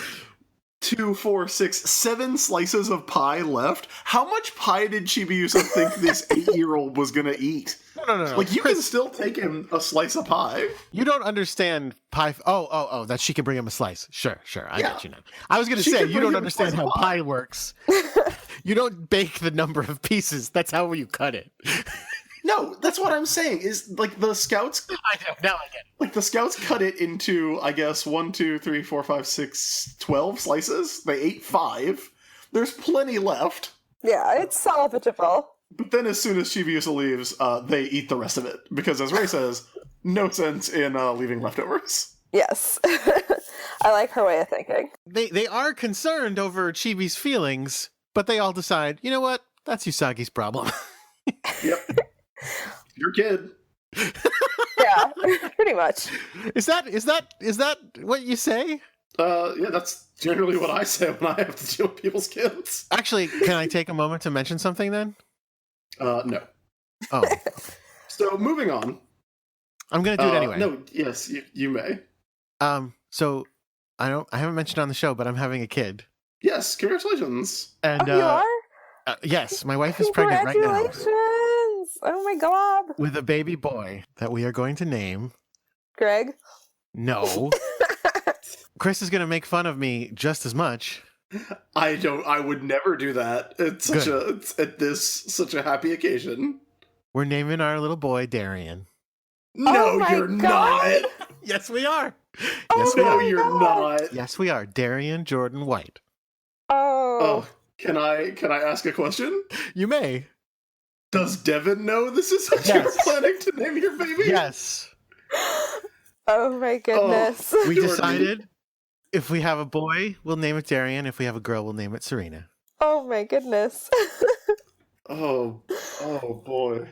2, 4, 6, 7 slices of pie left. How much pie did Chibiusa think this 8-year-old was going to eat? No. Like, you Chris, can still take him a slice of pie. You don't understand pie. Oh, that she can bring him a slice. Sure. I Yeah. got you now. I was going to She say, can you bring don't him a understand slice how of pie works. You don't bake the number of pieces. That's how you cut it. No, that's what I'm saying, is, like, the scouts... I know, now I get it. Like, the scouts cut it into, I guess, 1, 2, 3, 4, 5, 6, 12 slices. They ate 5. There's plenty left. Yeah, it's salvageable. But then as soon as Chibiusa leaves, they eat the rest of it. Because as Ray says, no sense in leaving leftovers. Yes. I like her way of thinking. They are concerned over Chibi's feelings, but they all decide, you know what? That's Usagi's problem. Yep. Your kid. Yeah, pretty much. Is that what you say? Yeah, that's generally what I say when I have to deal with people's kids. Actually, can I take a moment to mention something then? No. Oh. So moving on. I'm gonna do it anyway. No, yes, you may. So I haven't mentioned on the show, but I'm having a kid. Yes, congratulations. And You are? yes, my wife is pregnant right now Congratulations! Oh my god. with a baby boy that we are going to name. Greg? No. Chris is going to make fun of me just as much. I would never do that. It's such a happy occasion. We're naming our little boy Darian. No, Oh my you're God. not. Yes, we are. Oh Yes, we No, are. you're God. not. Yes, we are. Darian Jordan White. Oh. Oh, can I ask a question? You may. Does Devin know this is what Yes. you're planning to name your baby? Yes. Oh my goodness. We Jordan. decided if we have a boy, we'll name it Darian. If we have a girl, we'll name it Serena. Oh my goodness. Oh boy.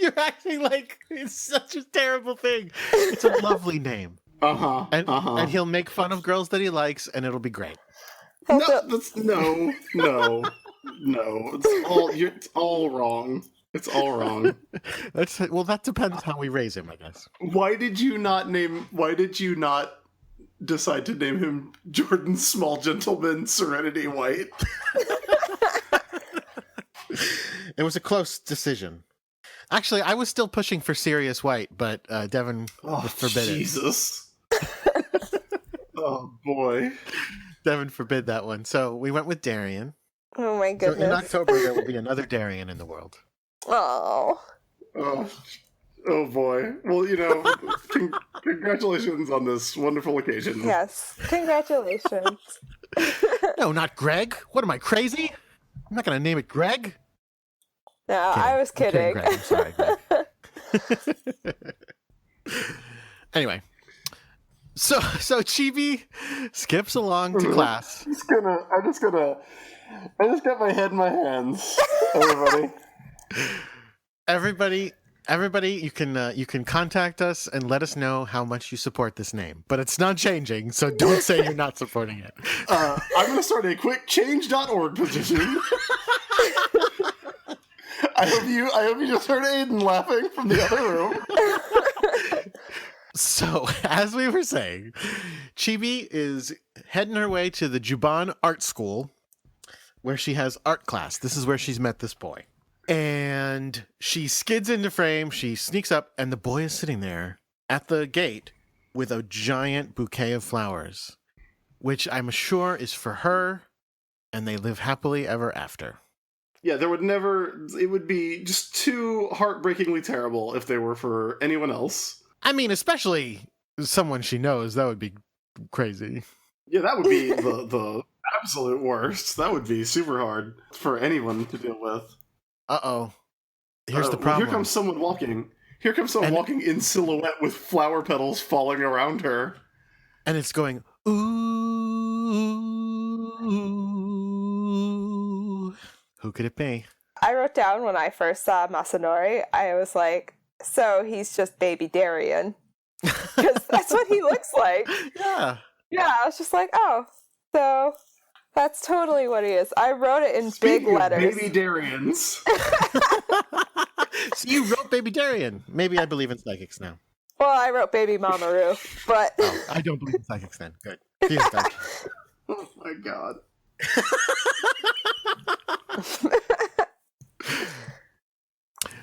You're acting like it's such a terrible thing. It's a lovely name. Uh-huh. And he'll make fun of girls that he likes, and it'll be great. No, no. It's all wrong. It's all wrong. That depends how we raise him, I guess. Why did you not decide to name him Jordan Small Gentleman Serenity White? It was a close decision. Actually, I was still pushing for Sirius White, but Devin forbid Jesus. Oh boy. Devin forbid that one. So we went with Darian. Oh my So in goodness. October, there will be another Darian in the world. Oh. Oh boy. Well, congratulations on this wonderful occasion. Yes. Congratulations. No, not Greg. What am I, crazy? I'm not going to name it Greg. No, Kidding. I was I'm kidding, kidding. Greg. I'm sorry, Greg. Anyway, so Chibi skips along to class. I just got my head in my hands, everybody. Everybody, you can contact us and let us know how much you support this name, but it's not changing, so don't say you're not supporting it. I'm going to start a quick change.org petition. I hope you just heard Aiden laughing from the other room. So, as we were saying, Chibi is heading her way to the Juban Art School, where she has art class. This is where she's met this boy. And she skids into frame, she sneaks up, and the boy is sitting there at the gate with a giant bouquet of flowers, which I'm sure is for her, and they live happily ever after. Yeah, it would be just too heartbreakingly terrible if they were for anyone else. I mean, especially someone she knows, that would be crazy. Yeah, that would be the absolute worst. That would be super hard for anyone to deal with. Uh-oh. Here's the Well, problem. here comes someone walking. Walking in silhouette with flower petals falling around her. And it's going, ooh. Who could it be? I wrote down when I first saw Masanori, I was like, so he's just baby Darian. Because that's what he looks like. Yeah. Yeah, I was just like, oh, so that's totally what he is. I wrote it in Speaking big of letters. Baby Darians. So you wrote Baby Darian. Maybe I believe in psychics now. Well, I wrote baby Mamoru, but Oh, I don't believe in psychics then. Good. Phew, thank you. Oh my god.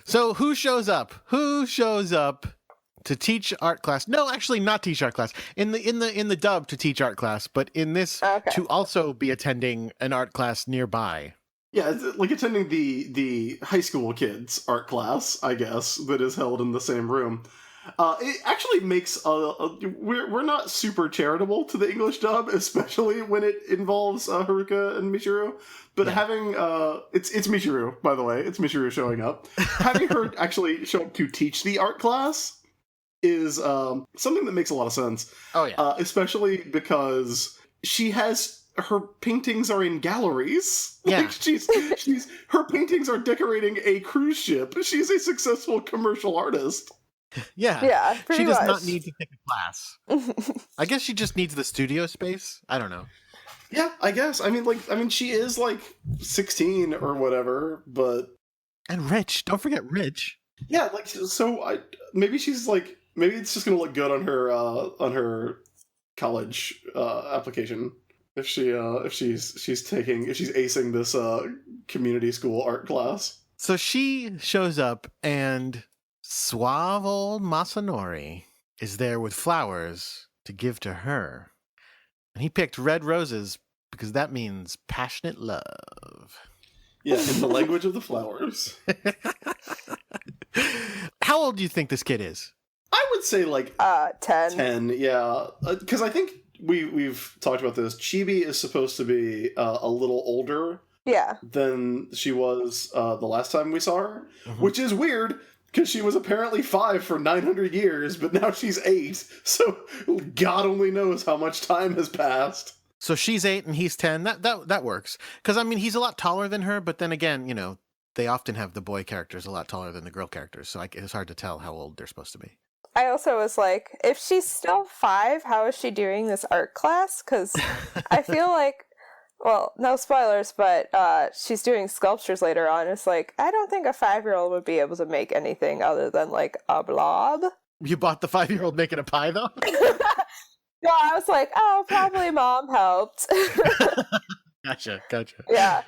So who shows up? Who shows up to teach art class? No, actually not teach art class. In the dub to teach art class, but in this Okay. to also be attending an art class nearby. Yeah, it's like attending the high school kids art class, I guess, that is held in the same room. It actually makes we're not super charitable to the English dub, especially when it involves Haruka and Michiru. But having it's Michiru, by the way, it's Michiru showing up. Having her actually show up to teach the art class is something that makes a lot of sense. Oh yeah, especially because she has. Her paintings are in galleries. Yeah. Like she's her paintings are decorating a cruise ship. She's a successful commercial artist. yeah. Yeah, She pretty does much. not need to take a class. I guess she just needs the studio space. I don't know. Yeah, I guess. I mean, she is like 16 or whatever, but And Rich, don't forget Rich. yeah, like so. Maybe she's like maybe it's just gonna look good on her college application if she's acing this community school art class. So she shows up, and suave old Masanori is there with flowers to give to her. And he picked red roses because that means passionate love. Yeah, in the language of the flowers. How old do you think this kid is? I would say like 10. 10, yeah. Because I think we've talked about this. Chibi is supposed to be a little older Yeah. than she was the last time we saw her, Mhm. which is weird because she was apparently 5 for 900 years, but now she's 8. So God only knows how much time has passed. So she's 8 and he's 10. That works. Because, I mean, he's a lot taller than her, but then again, you know, they often have the boy characters a lot taller than the girl characters, so it's hard to tell how old they're supposed to be. I also was like, if she's still 5, how is she doing this art class? Because I feel like, well, no spoilers, but she's doing sculptures later on. It's like, I don't think a 5-year-old would be able to make anything other than like a blob. You bought the 5-year-old making a pie, though? No, I was like, oh, probably mom helped. Gotcha. Yeah.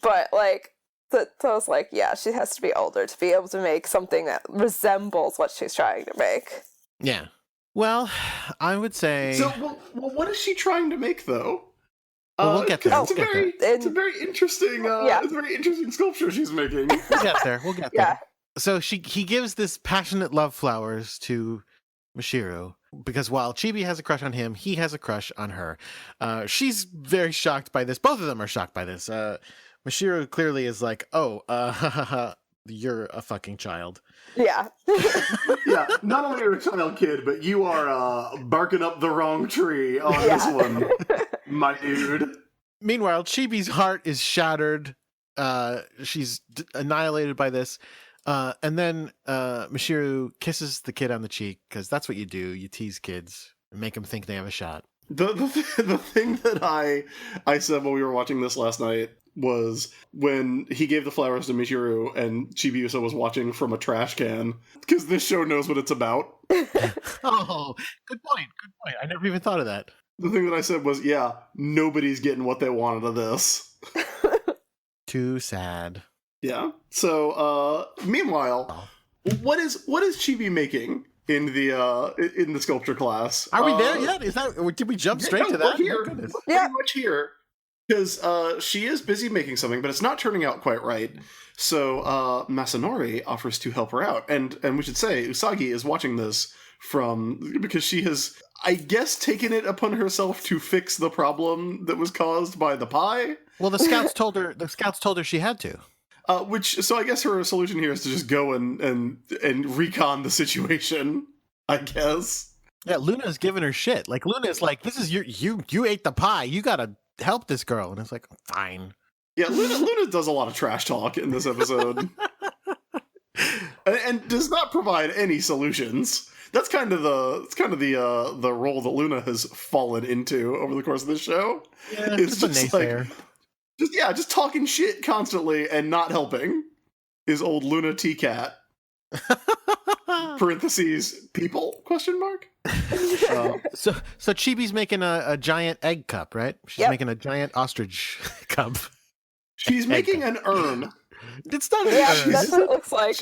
But like, so I was like, yeah, she has to be older to be able to make something that resembles what she's trying to make. Yeah. Well, I would say... So, well, what is she trying to make, though? Well, we'll get there. It's a very interesting. Yeah. It's a very interesting sculpture she's making. We'll get there. Yeah. So he gives this passionate love flowers to Michiru because while Chibi has a crush on him, he has a crush on her. She's very shocked by this. Both of them are shocked by this. Michiru clearly is like, "Oh, you're a fucking child." Yeah. Yeah, not only are you a child kid, but you are barking up the wrong tree on this one, my dude. Meanwhile, Chibi's heart is shattered. She's annihilated by this. And then Michiru kisses the kid on the cheek, because that's what you do. You tease kids and make them think they have a shot. The thing that I said while we were watching this last night was when he gave the flowers to Michiru and Chibiusa was watching from a trash can, because this show knows what it's about. Oh, good point. I never even thought of that. The thing that I said was, yeah, nobody's getting what they wanted of this. Too sad. Yeah. So, meanwhile, what is Chibi making in the sculpture class? Are we there yet? Did we jump straight to that? We're here. Oh, goodness. We're pretty much here. Because she is busy making something, but it's not turning out quite right. So Masanori offers to help her out. And we should say, Usagi is watching this because she has, I guess, taken it upon herself to fix the problem that was caused by the pie. Well, the scouts told her she had to. So I guess her solution here is to just go and recon the situation, I guess. Yeah, Luna's giving her shit. Like, Luna's like, this is you ate the pie. You gotta help this girl. And it's like, fine. Yeah, Luna does a lot of trash talk in this episode. and does not provide any solutions. That's kind of the role that Luna has fallen into over the course of this show. Yeah, It's just a naysayer. just talking shit constantly and not helping. Is old Luna T-Cat. Parentheses, people? Question mark? So Chibi's making a giant egg cup, right? She's making a giant ostrich cup. She's making an urn. It's not Yeah, an urn. that's what it looks like.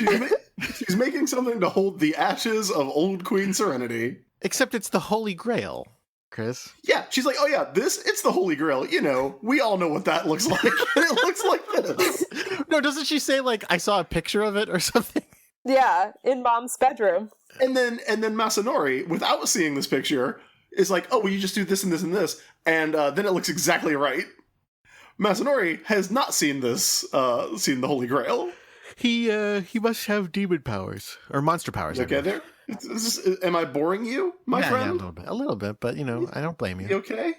She's making something to hold the ashes of old Queen Serenity. Except it's the Holy Grail, Chris. Yeah, she's like, oh yeah, it's the Holy Grail. You know, we all know what that looks like. It looks like this. No, doesn't she say, like, I saw a picture of it or something? Yeah, in Mom's bedroom. And then Masanori, without seeing this picture, is like, oh, well, you just do this and this and this, and then it looks exactly right. Masanori has not seen this, seen the Holy Grail. He must have demon powers or monster powers. Okay, there. Am I boring you, my friend? Yeah, a little bit, but I don't blame you. You okay?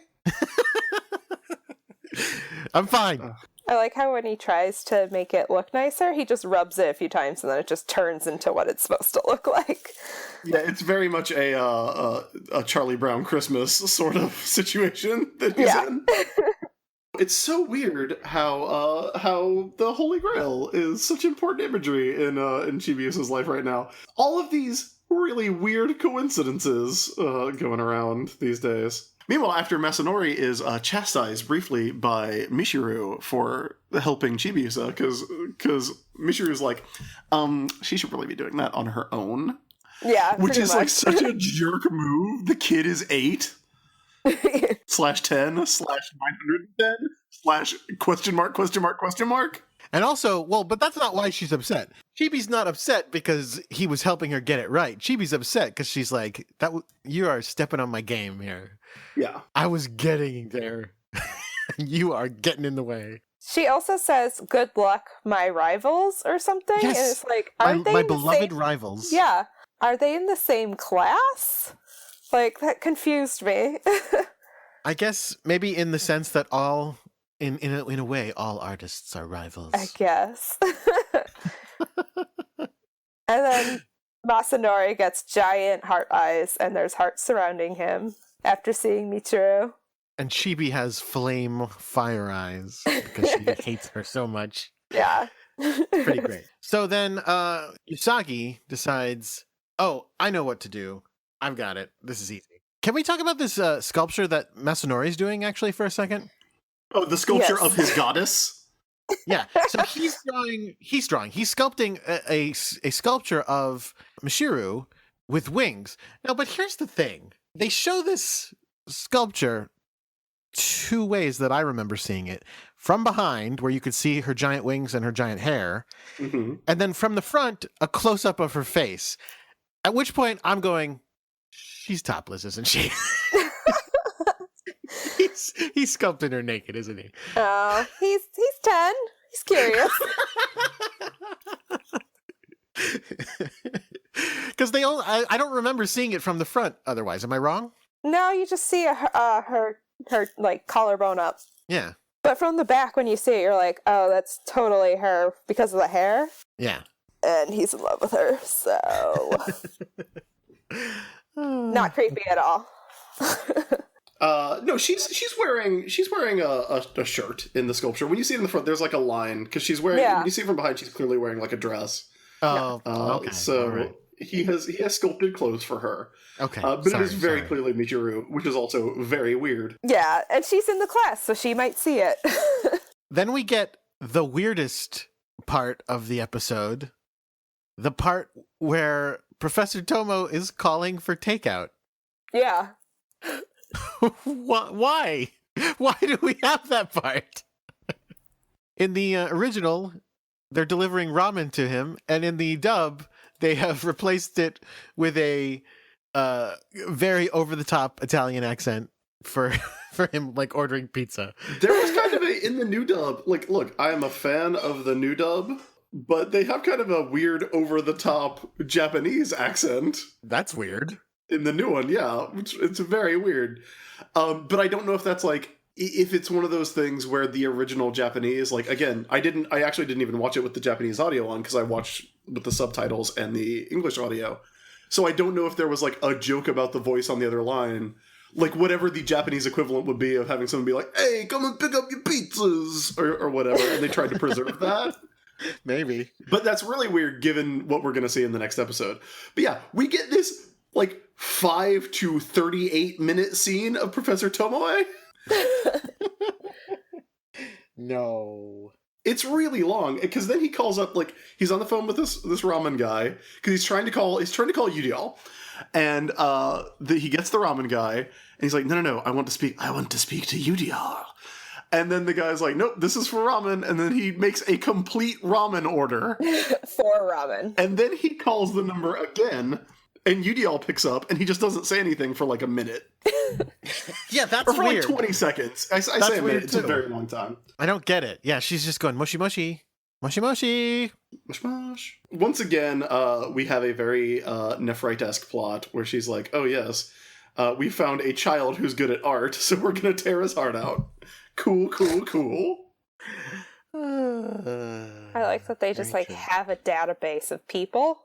I'm fine. I like how when he tries to make it look nicer, he just rubs it a few times and then it just turns into what it's supposed to look like. Yeah, it's very much a Charlie Brown Christmas sort of situation that he's in. It's so weird how the Holy Grail is such important imagery in Chibiusa's life right now. All of these really weird coincidences going around these days. Meanwhile, after Masanori is chastised briefly by Michiru for helping Chibiusa, because Michiru's like, she should really be doing that on her own. Yeah, which is much. Like such a jerk move. The kid is 8 /10/910 / ? And also, but that's not why she's upset. Chibi's not upset because he was helping her get it right. Chibi's upset because she's like, you are stepping on my game here. Yeah. I was getting there. You are getting in the way. She also says, good luck, my rivals, or something. Yes. And it's like, aren't they my in the beloved same... rivals. Yeah. Are they in the same class? Like, that confused me. I guess maybe in the sense that all... In a way, all artists are rivals. I guess. And then Masanori gets giant heart eyes, and there's hearts surrounding him after seeing Michiru. And Chibi has flame fire eyes because she hates her so much. Yeah. Pretty great. So then Usagi decides, oh, I know what to do. I've got it. This is easy. Can we talk about this sculpture that Masanori's doing, actually, for a second? Oh, the sculpture of his goddess? Yeah. So he's sculpting a sculpture of Michiru with wings. Now, but here's the thing. They show this sculpture two ways that I remember seeing it. From behind, where you could see her giant wings and her giant hair. Mm-hmm. And then from the front, a close-up of her face. At which point, I'm going, she's topless, isn't she? He's sculpting her naked, isn't he? Oh, he's 10. He's curious. Because I don't remember seeing it from the front otherwise. Am I wrong? No, you just see her like collarbone up. Yeah. But from the back, when you see it, you're like, oh, that's totally her because of the hair. Yeah. And he's in love with her, so not creepy at all. No, she's wearing a shirt in the sculpture. When you see it in the front, there's like a line because she's wearing. Yeah. When you see it from behind, she's clearly wearing like a dress. Oh, okay. So right. he has sculpted clothes for her. Okay, but it is very clearly Michiru, which is also very weird. Yeah, and she's in the class, so she might see it. Then we get the weirdest part of the episode, the part where Professor Tomo is calling for takeout. Yeah. Why? Why do we have that part? In the original, they're delivering ramen to him, and in the dub, they have replaced it with a very over-the-top Italian accent for him, like, ordering pizza. There was kind of in the new dub, like, look, I am a fan of the new dub, but they have kind of a weird over-the-top Japanese accent. That's weird. In the new one, yeah. It's very weird. But I don't know if that's, like, if it's one of those things where the original Japanese, like, again, I actually didn't even watch it with the Japanese audio on, because I watched with the subtitles and the English audio. So I don't know if there was, like, a joke about the voice on the other line. Like, whatever the Japanese equivalent would be of having someone be like, hey, come and pick up your pizzas, or whatever, and they tried to preserve that. Maybe. But that's really weird, given what we're going to see in the next episode. But yeah, we get this, like, 5 to 38 minute scene of Professor Tomoe. No. It's really long, because then he calls up, like, he's on the phone with this ramen guy, because he's trying to call Yudial, and he gets the ramen guy, and he's like, no, I want to speak to Yudial. And then the guy's like, nope, this is for ramen. And then he makes a complete ramen order. For ramen. And then he calls the number again, and Yudial picks up, and he just doesn't say anything for like a minute. Yeah, that's or for weird. like 20 seconds. I say a weird minute. It's a too. very long time. I don't get it. Yeah, she's just going mushy mushy. Mushy mushy. Mush mush. Once again, we have a very Nephrite-esque plot where she's like, oh yes, we found a child who's good at art, so we're going to tear his heart out. Cool, cool, cool. I like that they just Very like true. have a database of people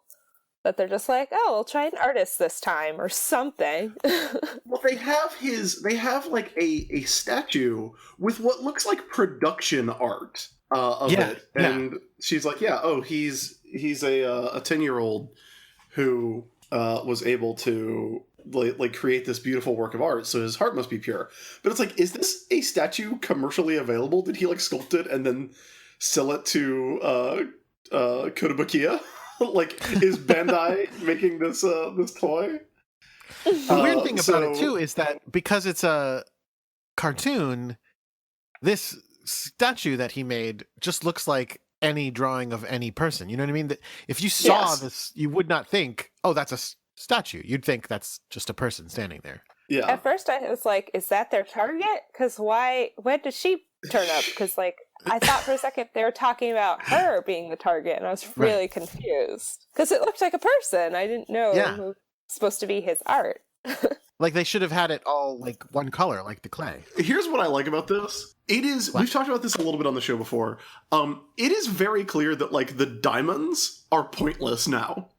that they're just like, oh, we'll try an artist this time or something. Well, they have like a statue with what looks like production art of Yeah, it. And she's like, yeah, oh, he's a 10-year-old who was able to like create this beautiful work of art, so his heart must be pure. But it's like, is this a statue commercially available? Did he like sculpt it and then sell it to Kotobukiya? Like, is Bandai making this toy? The weird thing about it too is that because it's a cartoon, this statue that he made just looks like any drawing of any person. You know what I mean? That if you saw Yes. this, you would not think, "Oh, that's a statue." You'd think that's just a person standing there. Yeah. At first I was like, is that their target? Because when did she turn up? Because like, I thought for a second they were talking about her being the target, and I was really confused. Because it looked like a person. I didn't know Yeah. who was supposed to be his art. Like they should have had it all like one color, like the clay. Here's what I like about this. It is, What? we've talked about this a little bit on the show before. It is very clear that like the diamonds are pointless now.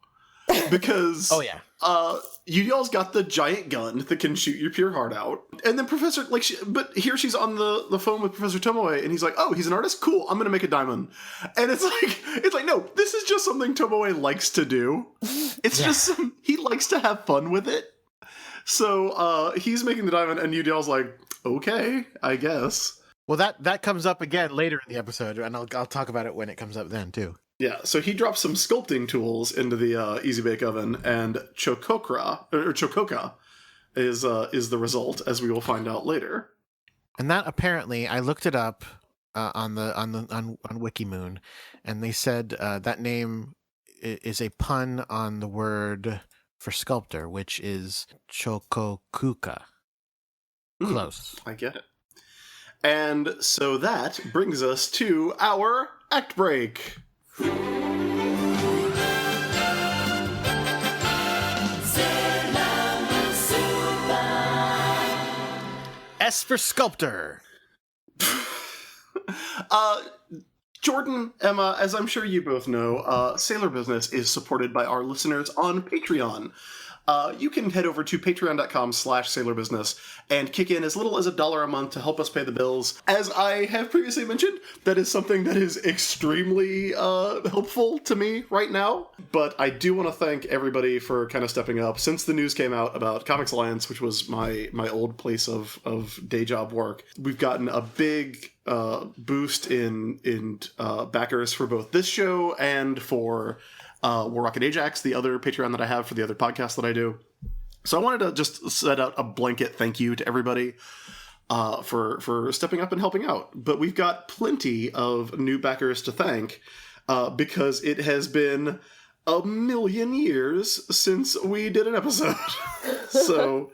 Because Oh yeah. Yudial's got the giant gun that can shoot your pure heart out. And then Professor, like, but here she's on the phone with Professor Tomoe, and he's like, oh, he's an artist? Cool, I'm gonna make a diamond. And it's like, no, this is just something Tomoe likes to do. It's just, he likes to have fun with it. So, he's making the diamond, and Yudial's like, okay, I guess. Well, that comes up again later in the episode, and I'll talk about it when it comes up then too. Yeah, so he drops some sculpting tools into the Easy Bake Oven, and Chokoka is the result, as we will find out later. And that apparently, I looked it up on Wikimoon, and they said that name is a pun on the word for sculptor, which is Chokokuka. Close. I get it. And so that brings us to our act break. S for sculptor. Jordan, Emma, as I'm sure you both know, Sailor Business is supported by our listeners on Patreon. You can head over to patreon.com/sailorbusiness and kick in as little as $1 a month to help us pay the bills. As I have previously mentioned, that is something that is extremely helpful to me right now. But I do want to thank everybody for kind of stepping up. Since the news came out about Comics Alliance, which was my old place of day job work, we've gotten a big boost in backers for both this show and for War Rocket Ajax, the other Patreon that I have for the other podcasts that I do. So I wanted to just set out a blanket thank you to everybody for stepping up and helping out. But we've got plenty of new backers to thank because it has been a million years since we did an episode. So,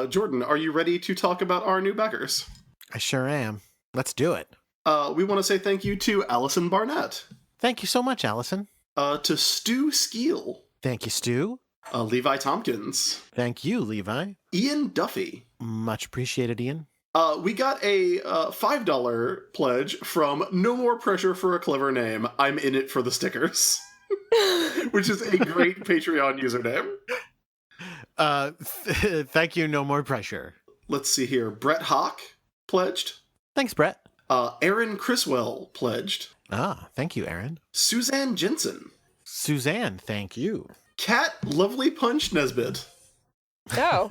Jordan, are you ready to talk about our new backers? I sure am. Let's do it. We want to say thank you to Allison Barnett, Thank you so much, Allison. to Stu Skeel, Thank you, Stu. Levi Tompkins, Thank you, Levi. Ian Duffy. Much appreciated, Ian. We got a $5 pledge from No More Pressure for a Clever Name. I'm in it for the stickers, which is a great Patreon username. Thank you, no more pressure. Let's see here. Brett Hawk pledged. Thanks, Brett. Aaron Criswell pledged. Thank you, Aaron. Suzanne Jensen. Suzanne, thank you. Cat Lovely Punch Nesbitt. Oh,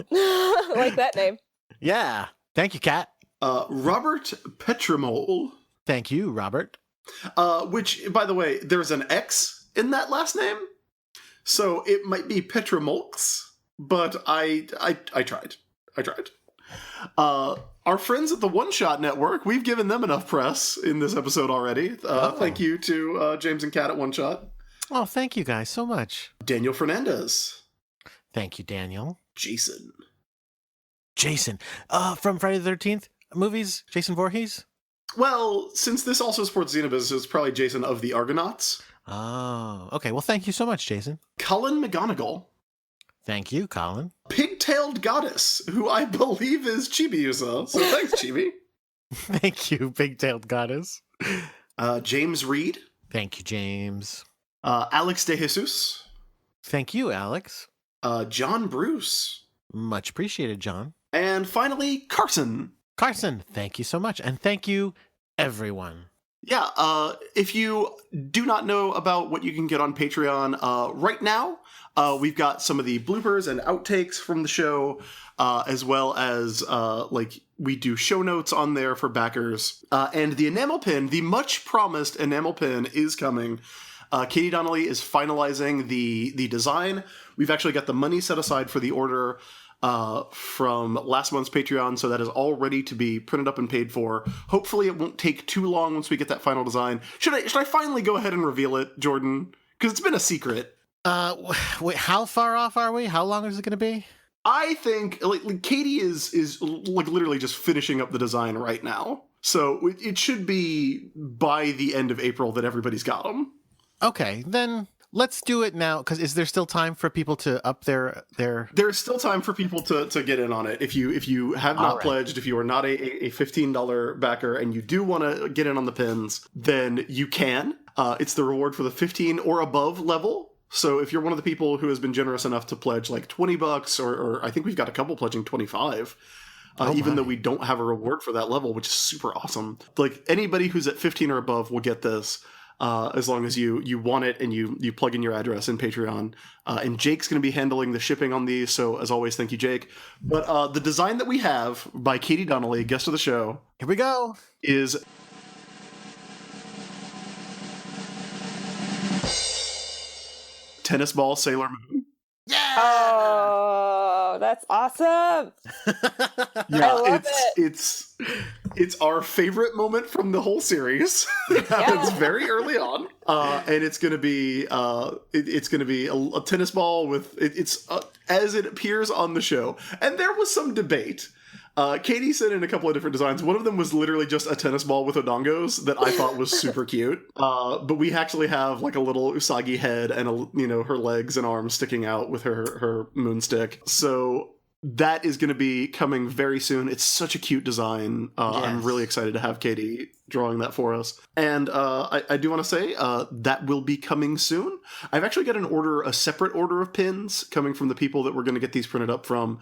like that name. Yeah. Thank you, Kat. Robert Petramol. Thank you, Robert. Which, by the way, there's an X in that last name. So it might be Petramolks, but I tried. Our friends at the One Shot Network, we've given them enough press in this episode already. Thank you to James and Kat at One Shot. Oh, thank you guys so much. Daniel Fernandez. Thank you, Daniel. Jason. From Friday the 13th movies, Jason Voorhees? Well, since this also supports Xenobus, it's probably Jason of the Argonauts. Oh, okay. Well, thank you so much, Jason. Cullen McGonigal. Thank you, Colin. Pigtailed Goddess, who I believe is Chibi-Usa. So thanks, Chibi. Thank you, Pigtailed Goddess. James Reed. Thank you, James. Alex De Jesus. Thank you, Alex. John Bruce. Much appreciated, John. And finally, Carson. Carson, thank you so much. And thank you, everyone. Yeah, if you do not know about what you can get on Patreon right now, we've got some of the bloopers and outtakes from the show, as well as we do show notes on there for backers. And the enamel pin, the much promised enamel pin, is coming. Katie Donnelly is finalizing the design. We've actually got the money set aside for the order from last month's Patreon, so that is all ready to be printed up and paid for. Hopefully it won't take too long once we get that final design. Should I finally go ahead and reveal it, Jordan? Because it's been a secret. Wait, how far off are we? How long is it going to be? I think Katie is literally just finishing up the design right now. So it should be by the end of April that everybody's got them. Okay, then let's do it now, because is there still time for people to up their... There's still time for people to get in on it. If you have not pledged, if you are not a $15 backer and you do want to get in on the pins, then you can. It's the reward for the 15 or above level. So if you're one of the people who has been generous enough to pledge like $20, or I think we've got a couple pledging 25, even though we don't have a reward for that level, which is super awesome. Like anybody who's at 15 or above will get this. As long as you want it and you plug in your address in Patreon. And Jake's going to be handling the shipping on these, so as always, thank you, Jake. But the design that we have by Katie Donnelly, guest of the show... Here we go! ...is... Tennis ball Sailor Moon. Yeah! Oh, that's awesome! Yeah, I love it's our favorite moment from the whole series. It happens very early on, and it's gonna be a tennis ball with it's as it appears on the show. And there was some debate. Katie sent in a couple of different designs. One of them was literally just a tennis ball with odongos that I thought was super cute. But we actually have like a little Usagi head and her legs and arms sticking out with her moonstick. So that is going to be coming very soon. It's such a cute design. Yes. I'm really excited to have Katie drawing that for us. And I do want to say that will be coming soon. I've actually got a separate order of pins coming from the people that we're going to get these printed up from.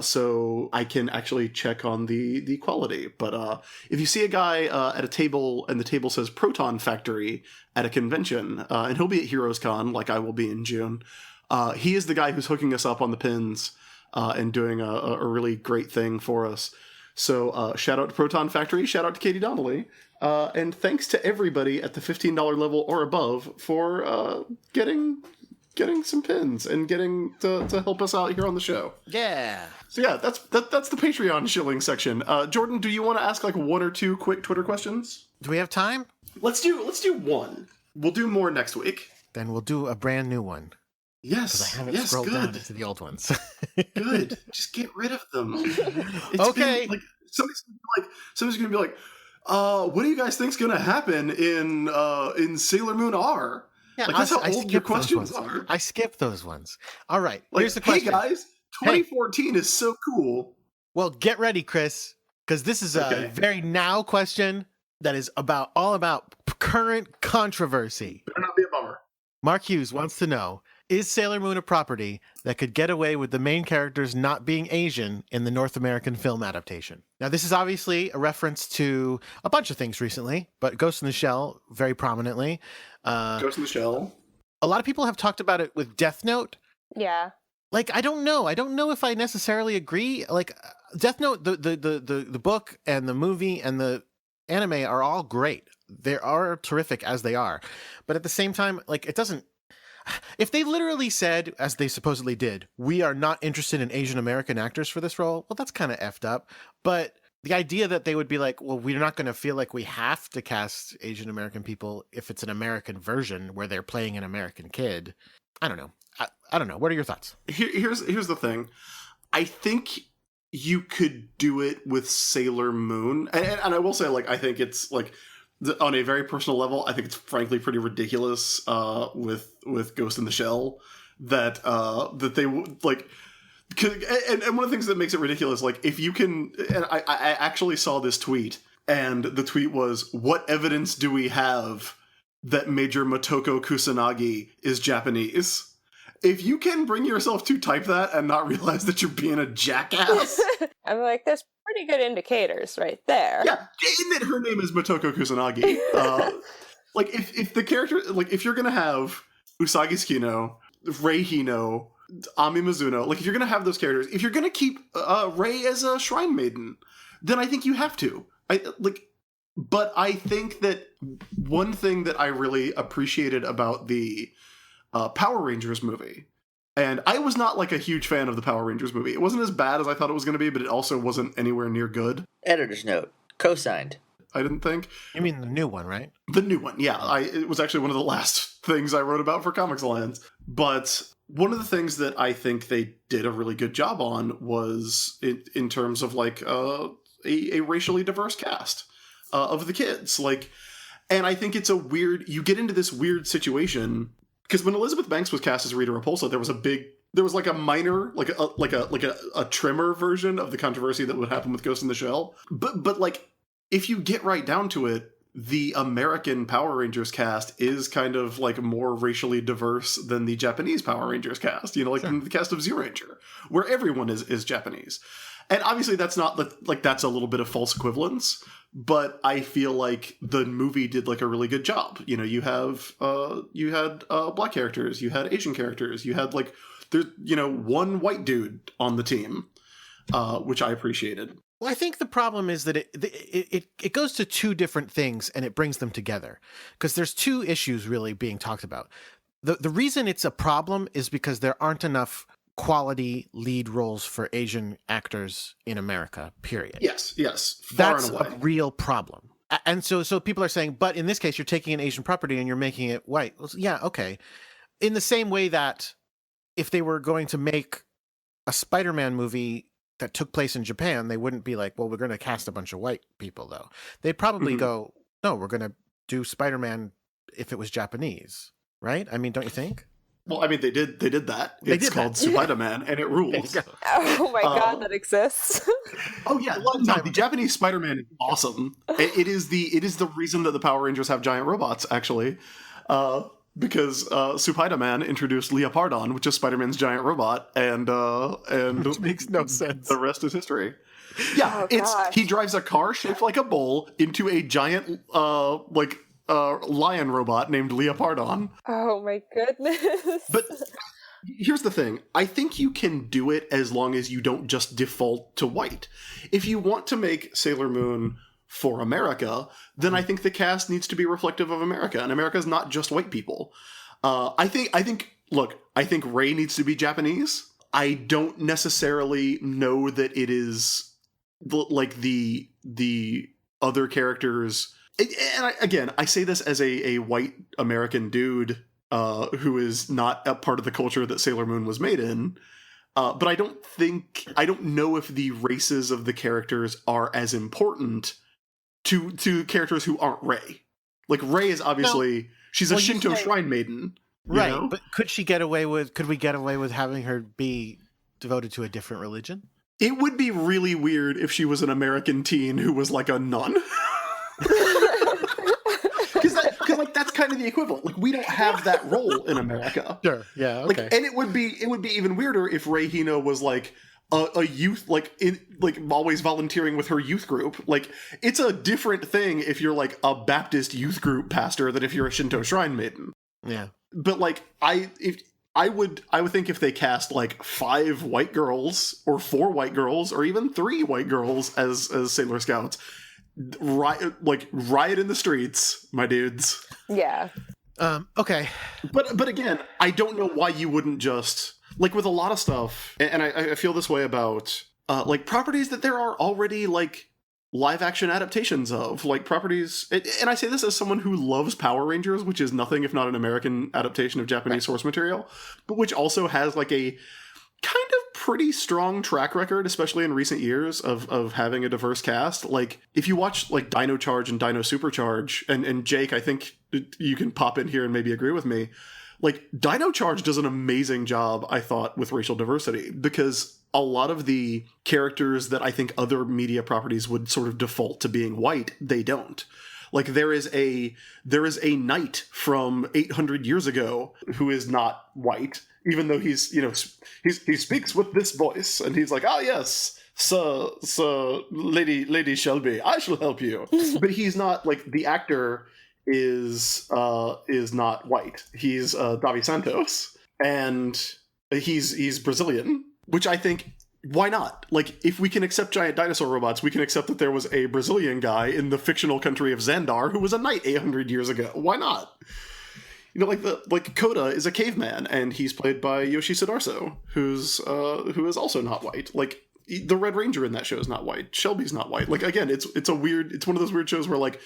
So I can actually check on the quality. But if you see a guy at a table and the table says Proton Factory at a convention, and he'll be at Heroes Con like I will be in June, he is the guy who's hooking us up on the pins and doing a really great thing for us. So shout out to Proton Factory, shout out to Katie Donnelly, and thanks to everybody at the $15 level or above for getting some pins and getting to help us out here on the show. Yeah. So yeah, that's the Patreon shilling section. Jordan, do you want to ask like one or two quick Twitter questions? Do we have time? Let's do one. We'll do more next week. Then we'll do a brand new one. Yes. Because I haven't scrolled down into the old ones. Good. Just get rid of them. Okay. Somebody's gonna be like, what do you guys think's gonna happen in Sailor Moon R? Yeah, that's how old your questions are. I skipped those ones. All right, here's the question. Hey guys, 2014 is so cool. Well, get ready, Chris, because this is a very now question that is all about current controversy. Better not be a bummer. Mark Hughes wants to know, is Sailor Moon a property that could get away with the main characters not being Asian in the North American film adaptation? Now, this is obviously a reference to a bunch of things recently, but Ghost in the Shell very prominently. Ghost in the Shell. A lot of people have talked about it with Death Note. Yeah. Like, I don't know if I necessarily agree. Like, Death Note, the book and the movie and the anime are all great. They are terrific as they are. But at the same time, like, it doesn't... If they literally said, as they supposedly did, we are not interested in Asian American actors for this role, well, that's kind of effed up. But the idea that they would be like, well, we're not going to feel like we have to cast Asian American people if it's an American version where they're playing an American kid. I don't know. I don't know. What are your thoughts? Here's the thing. I think you could do it with Sailor Moon, and I will say, like, I think it's like, on a very personal level, I think it's frankly pretty ridiculous with Ghost in the Shell that they like. And one of the things that makes it ridiculous, like, if you can, and I actually saw this tweet, and the tweet was, "What evidence do we have that Major Motoko Kusanagi is Japanese?" If you can bring yourself to type that and not realize that you're being a jackass. I'm like, there's pretty good indicators right there. Yeah, in that her name is Motoko Kusanagi. Like, if the character, like, if you're gonna have Usagi Tsukino, Rei Hino, Ami Mizuno, like, if you're gonna have those characters, if you're gonna keep Rei as a shrine maiden, then I think you have to. But I think that one thing that I really appreciated about the Power Rangers movie, and I was not like a huge fan of the Power Rangers movie. It wasn't as bad as I thought it was going to be, but it also wasn't anywhere near good. Editor's note. Co-signed. I didn't think. You mean the new one, right? The new one, yeah. It was actually one of the last things I wrote about for Comics Alliance. But one of the things that I think they did a really good job on was in terms of like a racially diverse cast of the kids. Like, and I think it's you get into this weird situation. Because when Elizabeth Banks was cast as Rita Repulsa, there was like a minor, like a trimmer version of the controversy that would happen with Ghost in the Shell. But like, if you get right down to it, the American Power Rangers cast is kind of like more racially diverse than the Japanese Power Rangers cast. You know, like Sure. the cast of Zyuranger, where everyone is Japanese. And obviously that's not like that's a little bit of false equivalence, but I feel like the movie did like a really good job. You know, you had black characters, you had Asian characters, you had like there's one white dude on the team, which I appreciated. Well, I think the problem is that it goes to two different things and it brings them together because there's two issues really being talked about. The reason it's a problem is because there aren't enough quality lead roles for Asian actors in America, period. Yes, far That's and a away. real problem. And so people are saying, but in this case, you're taking an Asian property and you're making it white. Well, yeah, okay. In the same way that if they were going to make a Spider-Man movie that took place in Japan, they wouldn't be like, well, we're going to cast a bunch of white people, though. They'd probably go, no, we're going to do Spider-Man if it was Japanese, right? I mean, don't you think? Well, I mean, they did that. They It's did called that. Spider-Man, and it There rules. you go. Oh my god, that exists. Oh yeah, no, the Japanese Spider-Man is awesome. It is the reason that the Power Rangers have giant robots, actually, because Spider-Man introduced Leopardon, which is Spider-Man's giant robot, and Which makes no sense. the rest is history. Yeah, Oh, gosh. he drives a car shaped like a bull into a giant lion robot named Leopardon. Oh my goodness. But here's the thing. I think you can do it as long as you don't just default to white. If you want to make Sailor Moon for America, then I think the cast needs to be reflective of America, and America's not just white people. I think Rei needs to be Japanese. I don't necessarily know that it is like the other characters. And I say this as a white American dude who is not a part of the culture that Sailor Moon was made in. But I don't know if the races of the characters are as important to characters who aren't Rei. Like, Rei is obviously, she's a Shinto shrine maiden. Right, know? but could we get away with having her be devoted to a different religion? It would be really weird if she was an American teen who was like a nun. Because like that's kind of the equivalent. Like, we don't have that role in America. Sure. Yeah. Like, Okay. and it would be even weirder if Rei Hino was like a youth, like always volunteering with her youth group. Like, it's a different thing if you're like a Baptist youth group pastor than if you're a Shinto shrine maiden. Yeah. But like, I would think if they cast like 5 white girls or 4 white girls or even 3 white girls as Sailor Scouts, riot in the streets, my dudes. Yeah. Okay. But again, I don't know why you wouldn't just, like, with a lot of stuff, and I feel this way about like properties that there are already like live action adaptations of, like properties. And I say this as someone who loves Power Rangers, which is nothing if not an American adaptation of Japanese source material, but which also has like a kind of pretty strong track record, especially in recent years, of having a diverse cast. Like, if you watch like Dino Charge and Dino Supercharge, and Jake, I think you can pop in here and maybe agree with me, like, Dino Charge does an amazing job, I thought, with racial diversity, because a lot of the characters that I think other media properties would sort of default to being white, they don't. Like, there is a knight from 800 years ago who is not white, even though he speaks with this voice, and he's like, yes, sir, Lady Shelby, I shall help you. But he's not, like, the actor is not white. He's Davi Santos, and he's Brazilian, which I think, why not? Like, if we can accept giant dinosaur robots, we can accept that there was a Brazilian guy in the fictional country of Xandar who was a knight 800 years ago. Why not? You know, like Koda is a caveman, and he's played by Yoshi Sudarso, who is also not white. Like, the Red Ranger in that show is not white. Shelby's not white. Like, again, it's one of those weird shows where, like,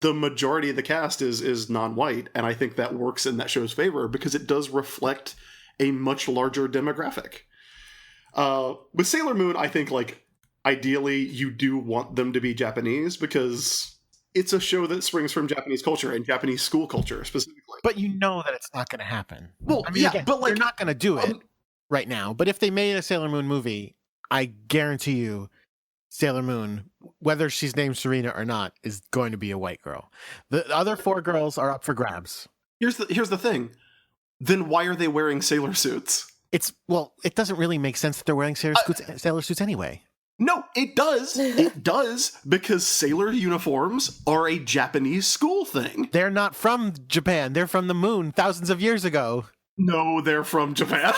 the majority of the cast is non-white, and I think that works in that show's favor because it does reflect a much larger demographic. With Sailor Moon, I think, like, ideally you do want them to be Japanese because it's a show that springs from Japanese culture and Japanese school culture specifically. But you know that it's not going to happen. Well, I mean, yeah, again, but, like, they're not going to do it right now. But if they made a Sailor Moon movie, I guarantee you, Sailor Moon, whether she's named Serena or not, is going to be a white girl. The other 4 girls are up for grabs. Here's the thing. Then why are they wearing sailor suits? It doesn't really make sense that they're wearing sailor suits anyway. No, it does. It does, because sailor uniforms are a Japanese school thing. They're not from Japan. They're from the moon thousands of years ago. No, they're from Japan.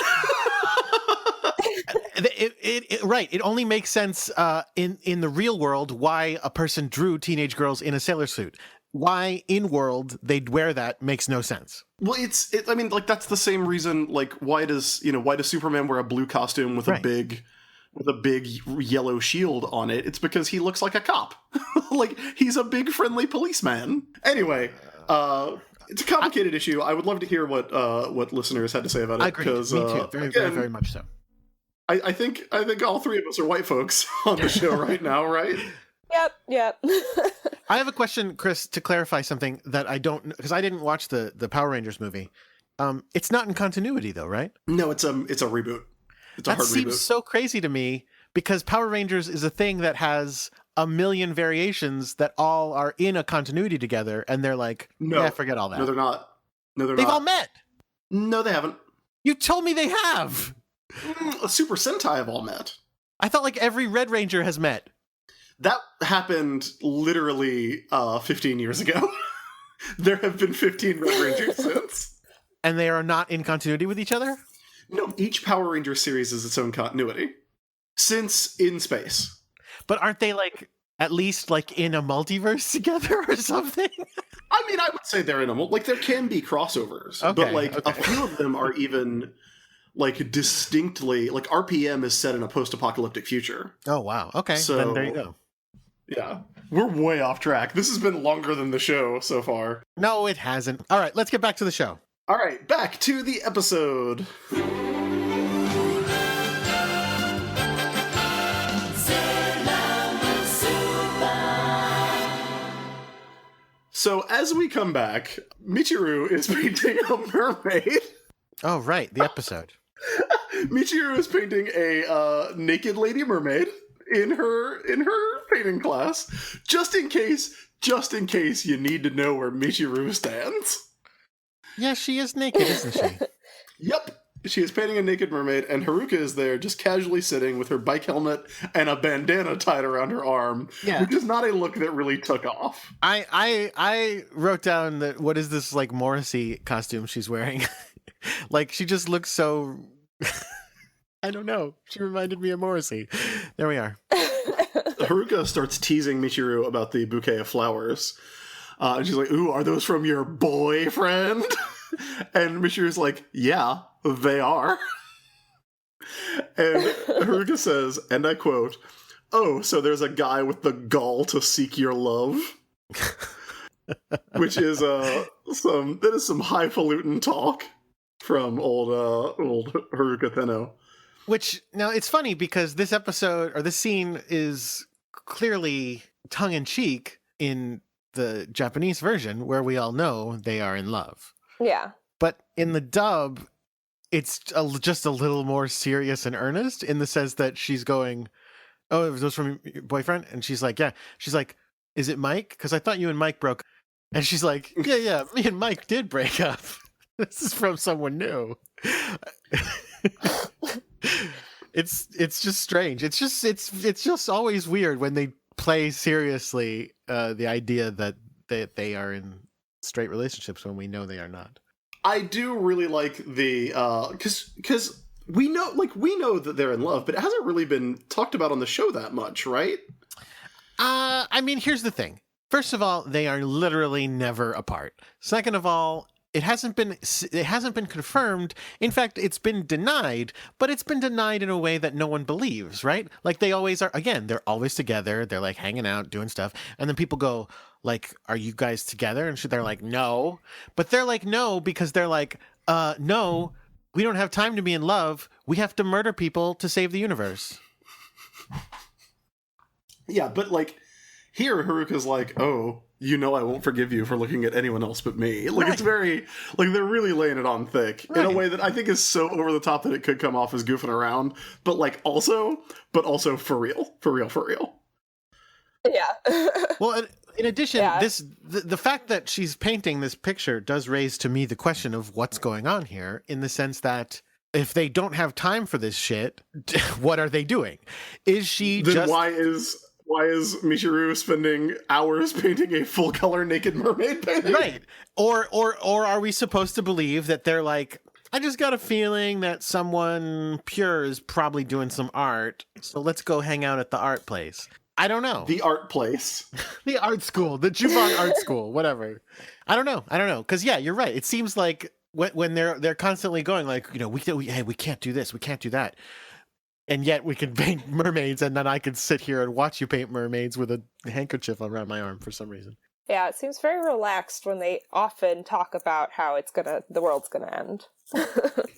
Right. It only makes sense in the real world why a person drew teenage girls in a sailor suit. Why in world they'd wear that makes no sense. Well, I mean, like, that's the same reason, like, why does Superman wear a blue costume with a big yellow shield on it? It's because he looks like a cop. Like, he's a big friendly policeman. Anyway, it's a complicated issue. I would love to hear what listeners had to say about it. Agreed. Me too. Very, again, very much so. I think all 3 of us are white folks on the show right now, right? Yep. I have a question, Chris, to clarify something that I don't, because I didn't watch the Power Rangers movie. It's not in continuity, though, right? No, it's a reboot. It's a hard reboot. That seems so crazy to me, because Power Rangers is a thing that has a million variations that all are in a continuity together, and they're like, forget all that. No, they're not. They've all met. No, they haven't. You told me they have. Super Sentai have all met. I thought like every Red Ranger has met. That happened literally 15 years ago. There have been 15 Red Rangers since. And they are not in continuity with each other? No, each Power Ranger series is its own continuity. Since In Space. But aren't they, like, at least, like, in a multiverse together or something? I mean, I would say they're in a... Like, there can be crossovers. Okay, but, like, a few of them are even... like, distinctly... Like, RPM is set in a post-apocalyptic future. Oh, wow. Okay, so, then there you go. Yeah. We're way off track. This has been longer than the show so far. No, it hasn't. All right, let's get back to the show. All right, back to the episode. So, as we come back, Michiru is painting a mermaid. Oh, right, the episode. Michiru is painting a naked lady mermaid in her painting class, just in case you need to know where Michiru stands. Yeah, she is naked, isn't she? Yep. She is painting a naked mermaid, and Haruka is there just casually sitting with her bike helmet and a bandana tied around her arm, which is not a look that really took off. I wrote down that what is this, like, Morrissey costume she's wearing? Like, she just looks so... I don't know. She reminded me of Morrissey. There we are. Haruka starts teasing Michiru about the bouquet of flowers. And she's like, ooh, are those from your boyfriend? And Michiru's like, yeah, they are. And Haruka says, and I quote, oh, so there's a guy with the gall to seek your love. Which is some highfalutin talk from old Haruka Tenno. Which, now it's funny because this episode, or this scene, is clearly tongue-in-cheek in the Japanese version, where we all know they are in love. Yeah. But in the dub, it's just a little more serious and earnest, in the sense that she's going, oh, it was those from your boyfriend? And she's like, yeah. She's like, is it Mike? Because I thought you and Mike broke. And she's like, yeah, me and Mike did break up. This is from someone new. It's just strange. It's just always weird when they play seriously the idea that they are in straight relationships when we know they are not. I do really like the because we know that they're in love, but it hasn't really been talked about on the show that much, right? I mean, here's the thing. First of all, they are literally never apart. Second of all, it hasn't been confirmed. In fact, it's been denied, but it's been denied in a way that no one believes, right? Like, they always are. Again, they're always together. They're like hanging out, doing stuff, and then people go like, "Are you guys together?" And they're like, "No," but they're like, "No," because they're like, no, we don't have time to be in love. We have to murder people to save the universe." Yeah, but like here, Haruka's like, "Oh, you know, I won't forgive you for looking at anyone else but me." Like, right. It's very like they're really laying it on thick in a way that I think is so over the top that it could come off as goofing around, but also for real. Yeah. Well, in addition, the fact that she's painting this picture does raise to me the question of what's going on here, in the sense that if they don't have time for this shit, what are they doing? Is she then just... Why is Michiru spending hours painting a full color naked mermaid painting? Right. Or are we supposed to believe that they're like, I just got a feeling that someone pure is probably doing some art, so let's go hang out at the art place. I don't know. The art place. The art school. The Juban art school. Whatever. I don't know. Because, yeah, you're right. It seems like when they're constantly going like, you know, we can't do this. We can't do that. And yet we can paint mermaids, and then I can sit here and watch you paint mermaids with a handkerchief around my arm for some reason. Yeah, it seems very relaxed when they often talk about how the world's gonna end.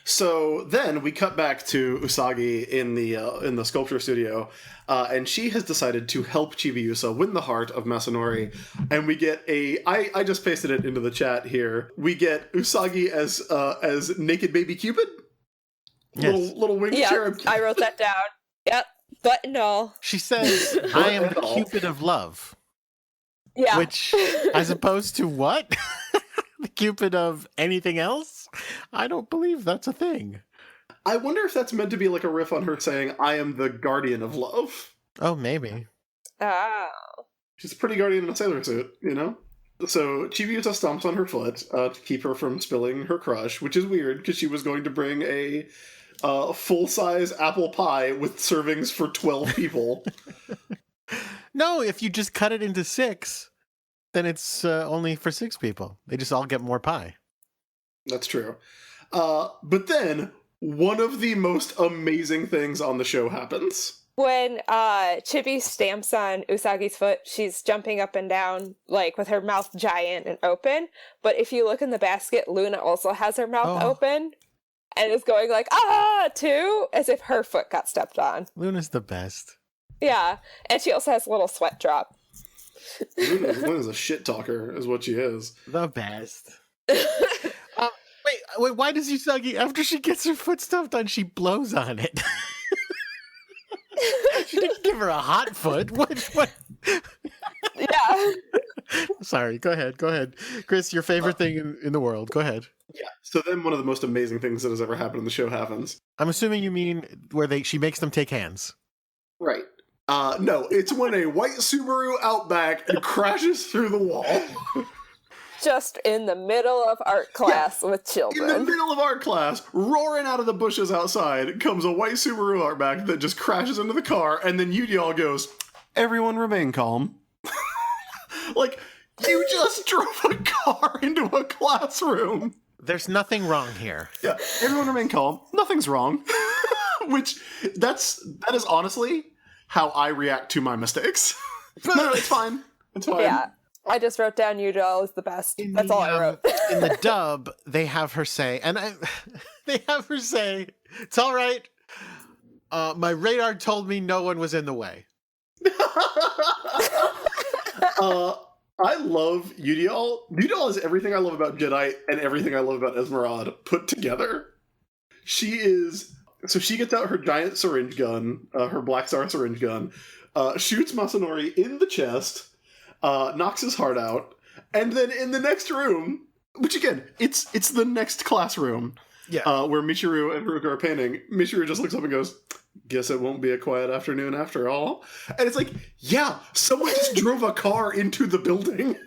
So then we cut back to Usagi in the sculpture studio, and she has decided to help Chibiusa win the heart of Masanori, and we get I just pasted it into the chat here. We get Usagi as naked baby Cupid. Yes. Little wing cherub. I wrote that down. Yep, but no. She says, "I am the Cupid of love." Yeah. Which, as opposed to what? The Cupid of anything else? I don't believe that's a thing. I wonder if that's meant to be like a riff on her saying, "I am the guardian of love." Oh, maybe. Oh. She's a pretty guardian in a sailor suit, you know? So Chibiusa stomps on her foot to keep her from spilling her crush, which is weird because she was going to bring a full-size apple pie with servings for 12 people. No, if you just cut it into 6, then it's only for 6 people. They just all get more pie. That's true. But then, one of the most amazing things on the show happens. When Chibi stamps on Usagi's foot, she's jumping up and down, like, with her mouth giant and open. But if you look in the basket, Luna also has her mouth open and is going like, ah, too, as if her foot got stepped on. Luna's the best. Yeah, and she also has a little sweat drop. Luna's a shit talker, is what she is. The best. Wait, why does Usagi, after she gets her foot stuffed on, she blows on it? She didn't give her a hot foot. What? Yeah. Sorry, go ahead. Chris, your favorite thing in the world. Go ahead. Yeah. So then one of the most amazing things that has ever happened in the show happens. I'm assuming you mean where she makes them take hands. Right. No, it's when a white Subaru Outback crashes through the wall. Just in the middle of art class with children. In the middle of art class, roaring out of the bushes outside, comes a white Subaru Outback that just crashes into the car, and then Yudial goes, "Everyone remain calm." Like, you just drove a car into a classroom. There's nothing wrong here. Yeah, everyone remain calm. Nothing's wrong. Which, that is honestly, how I react to my mistakes. No, it's fine. It's fine. Yeah. I just wrote down Udall is the best. That's all I wrote. In the dub, they have her say, it's all right. My radar told me no one was in the way. I love Udial. Udial is everything I love about Jedi and everything I love about Esmeralda put together. She gets out her giant syringe gun, her Black Star syringe gun, shoots Masanori in the chest, knocks his heart out, and then in the next room, which again, it's the next classroom, where Michiru and Haruka are painting, Michiru just looks up and goes, "Guess it won't be a quiet afternoon after all." And it's like, yeah, someone just drove a car into the building.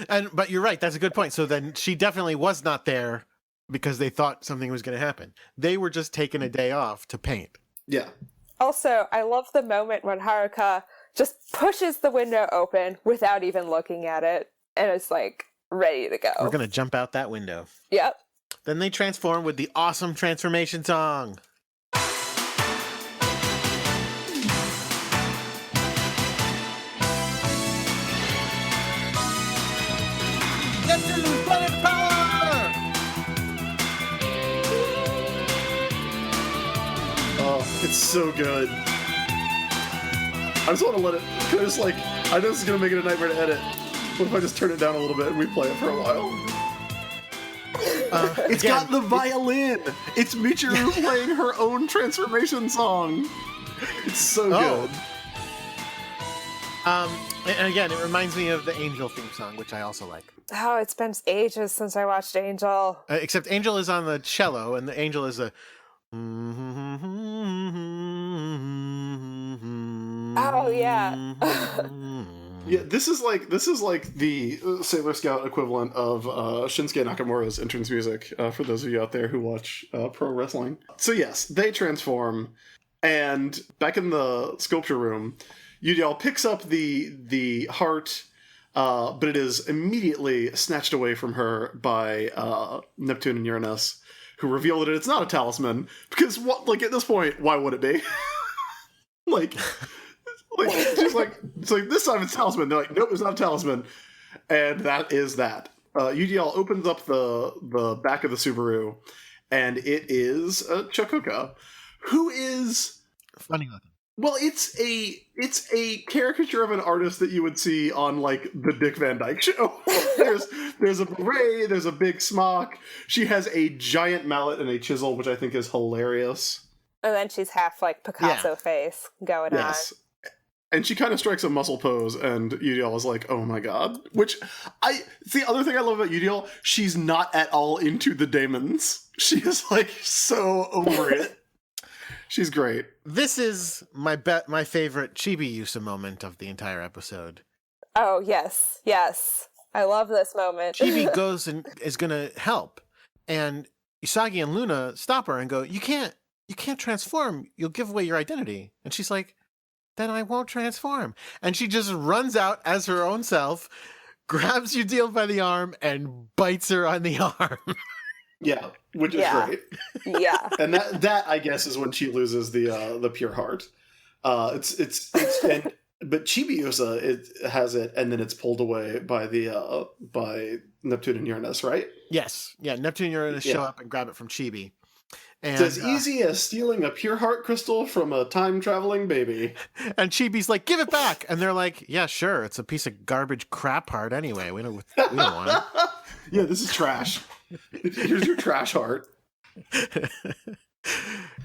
But you're right, that's a good point. So then she definitely was not there because they thought something was going to happen. They were just taking a day off to paint. Yeah. Also, I love the moment when Haruka just pushes the window open without even looking at it, and it's like ready to go. We're going to jump out that window. Yep. Then they transform with the awesome transformation song. Neptune, planet power! Oh, it's so good. I just want to let it, because like, I know this is going to make it a nightmare to edit. What if I just turn it down a little bit and we play it for a while? It's got the violin! It's Michiru playing her own transformation song! It's so good. And again, it reminds me of the Angel theme song, which I also like. Oh, it's been ages since I watched Angel. Except Angel is on the cello, and the Angel is a... Oh, yeah. Yeah, this is like the Sailor Scout equivalent of Shinsuke Nakamura's entrance music, for those of you out there who watch pro wrestling. So yes, they transform, and back in the sculpture room, Udial picks up the heart, but it is immediately snatched away from her by Neptune and Uranus, who reveal that it's not a talisman, because what, like, at this point, why would it be? like she's like, it's like, this time it's talisman. They're like, nope, it's not a talisman. And that is that. Udial opens up the back of the Subaru, and it is Chokuka, who is funny looking. Well, it's a caricature of an artist that you would see on like the Dick Van Dyke Show. there's a beret, there's a big smock. She has a giant mallet and a chisel, which I think is hilarious. And then she's half like Picasso face going on. And she kind of strikes a muscle pose, and Udial is like, "Oh my god!" Which it's the other thing I love about Udial. She's not at all into the daemons. She is like so over it. She's great. This is my favorite Chibi Yusa moment of the entire episode. Oh yes, I love this moment. Chibi goes and is gonna help, and Usagi and Luna stop her and go, "You can't transform. You'll give away your identity." And she's like, "Then I won't transform." And she just runs out as her own self, grabs Udil by the arm, and bites her on the arm. Yeah, which is great. Yeah. And that I guess is when she loses the pure heart. But Chibi Yusa has it, and then it's pulled away by by Neptune and Uranus, right? Yes. Yeah, Neptune and Uranus show up and grab it from Chibi. And, it's as easy as stealing a pure heart crystal from a time-traveling baby. And Chibi's like, "Give it back." And they're like, "Yeah, sure. It's a piece of garbage crap heart anyway. We don't want it." Yeah, this is trash. Here's your trash heart.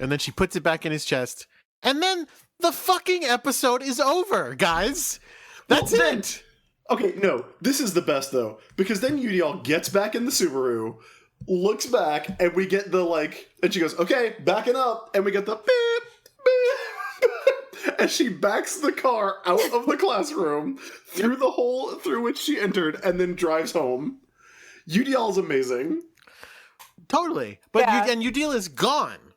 And then she puts it back in his chest. And then the fucking episode is over, guys. That's it. Okay, no. This is the best, though. Because then Udial gets back in the Subaru, looks back, and we get the, like... And she goes, "Okay, backing up." And we get the beep, beep. And she backs the car out of the classroom, through the hole through which she entered, and then drives home. Udial is amazing. Totally. But Udil is gone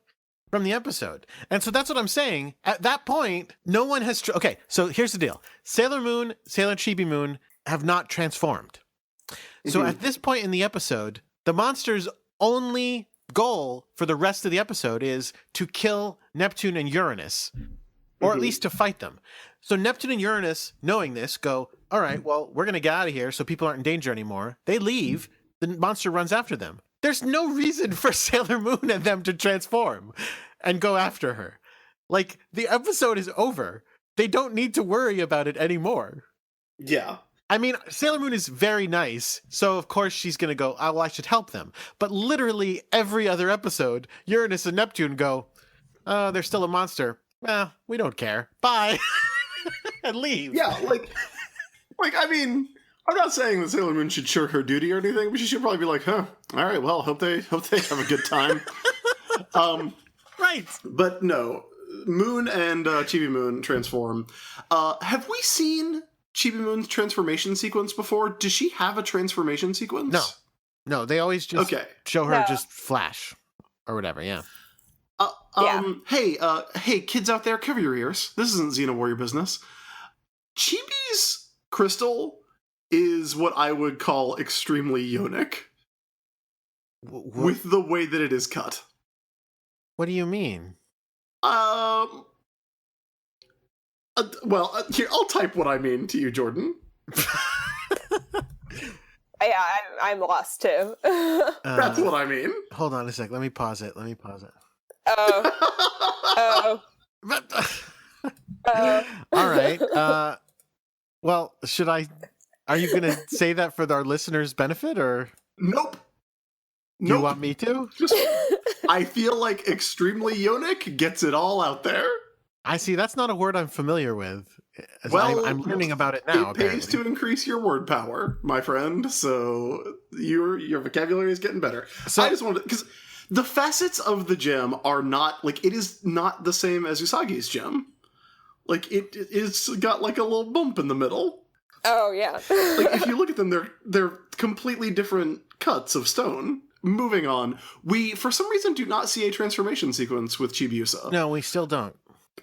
from the episode. And so that's what I'm saying. At that point, no one has... Okay, so here's the deal. Sailor Moon, Sailor Chibi Moon have not transformed. So at this point in the episode, the monster's only goal for the rest of the episode is to kill Neptune and Uranus. or at least to fight them. So Neptune and Uranus, knowing this, go, all right, well, we're going to get out of here so people aren't in danger anymore. They leave. The monster runs after them. There's no reason for Sailor Moon and them to transform and go after her. Like, the episode is over. They don't need to worry about it anymore. Yeah. I mean, Sailor Moon is very nice, so of course she's going to go, oh, well, I should help them. But literally every other episode, Uranus and Neptune go, oh, they're still a monster. Well, we don't care. Bye. And leave. Yeah, I mean, I'm not saying that Sailor Moon should shirk her duty or anything, but she should probably be like, huh, all right, well, hope they have a good time. Right. But no, Moon and Chibi Moon transform. Have we seen Chibi Moon's transformation sequence before? Does she have a transformation sequence? No, they always just show her No. just flash or whatever, yeah. Hey, kids out there, cover your ears. This isn't Xena Warrior business. Chibi's crystal is what I would call extremely yonic with the way that it is cut. What do you mean? Here, I'll type what I mean to you, Jordan. Yeah, I'm lost too. That's what I mean. Hold on a sec. Let me pause it. Oh. All right. Well, are you going to say that for our listeners' benefit, or Nope. you want me to? Just, I feel like extremely yonic gets it all out there. I see. That's not a word I'm familiar with. Well, I'm learning about it now. It pays to increase your word power, my friend. So your vocabulary is getting better. So I just wanted, because the facets of the gem are not like, it is not the same as Usagi's gem. Like it's got like a little bump in the middle. Oh yeah. Like if you look at them, they're completely different cuts of stone. Moving on, we for some reason do not see a transformation sequence with Chibiusa. No, we still don't.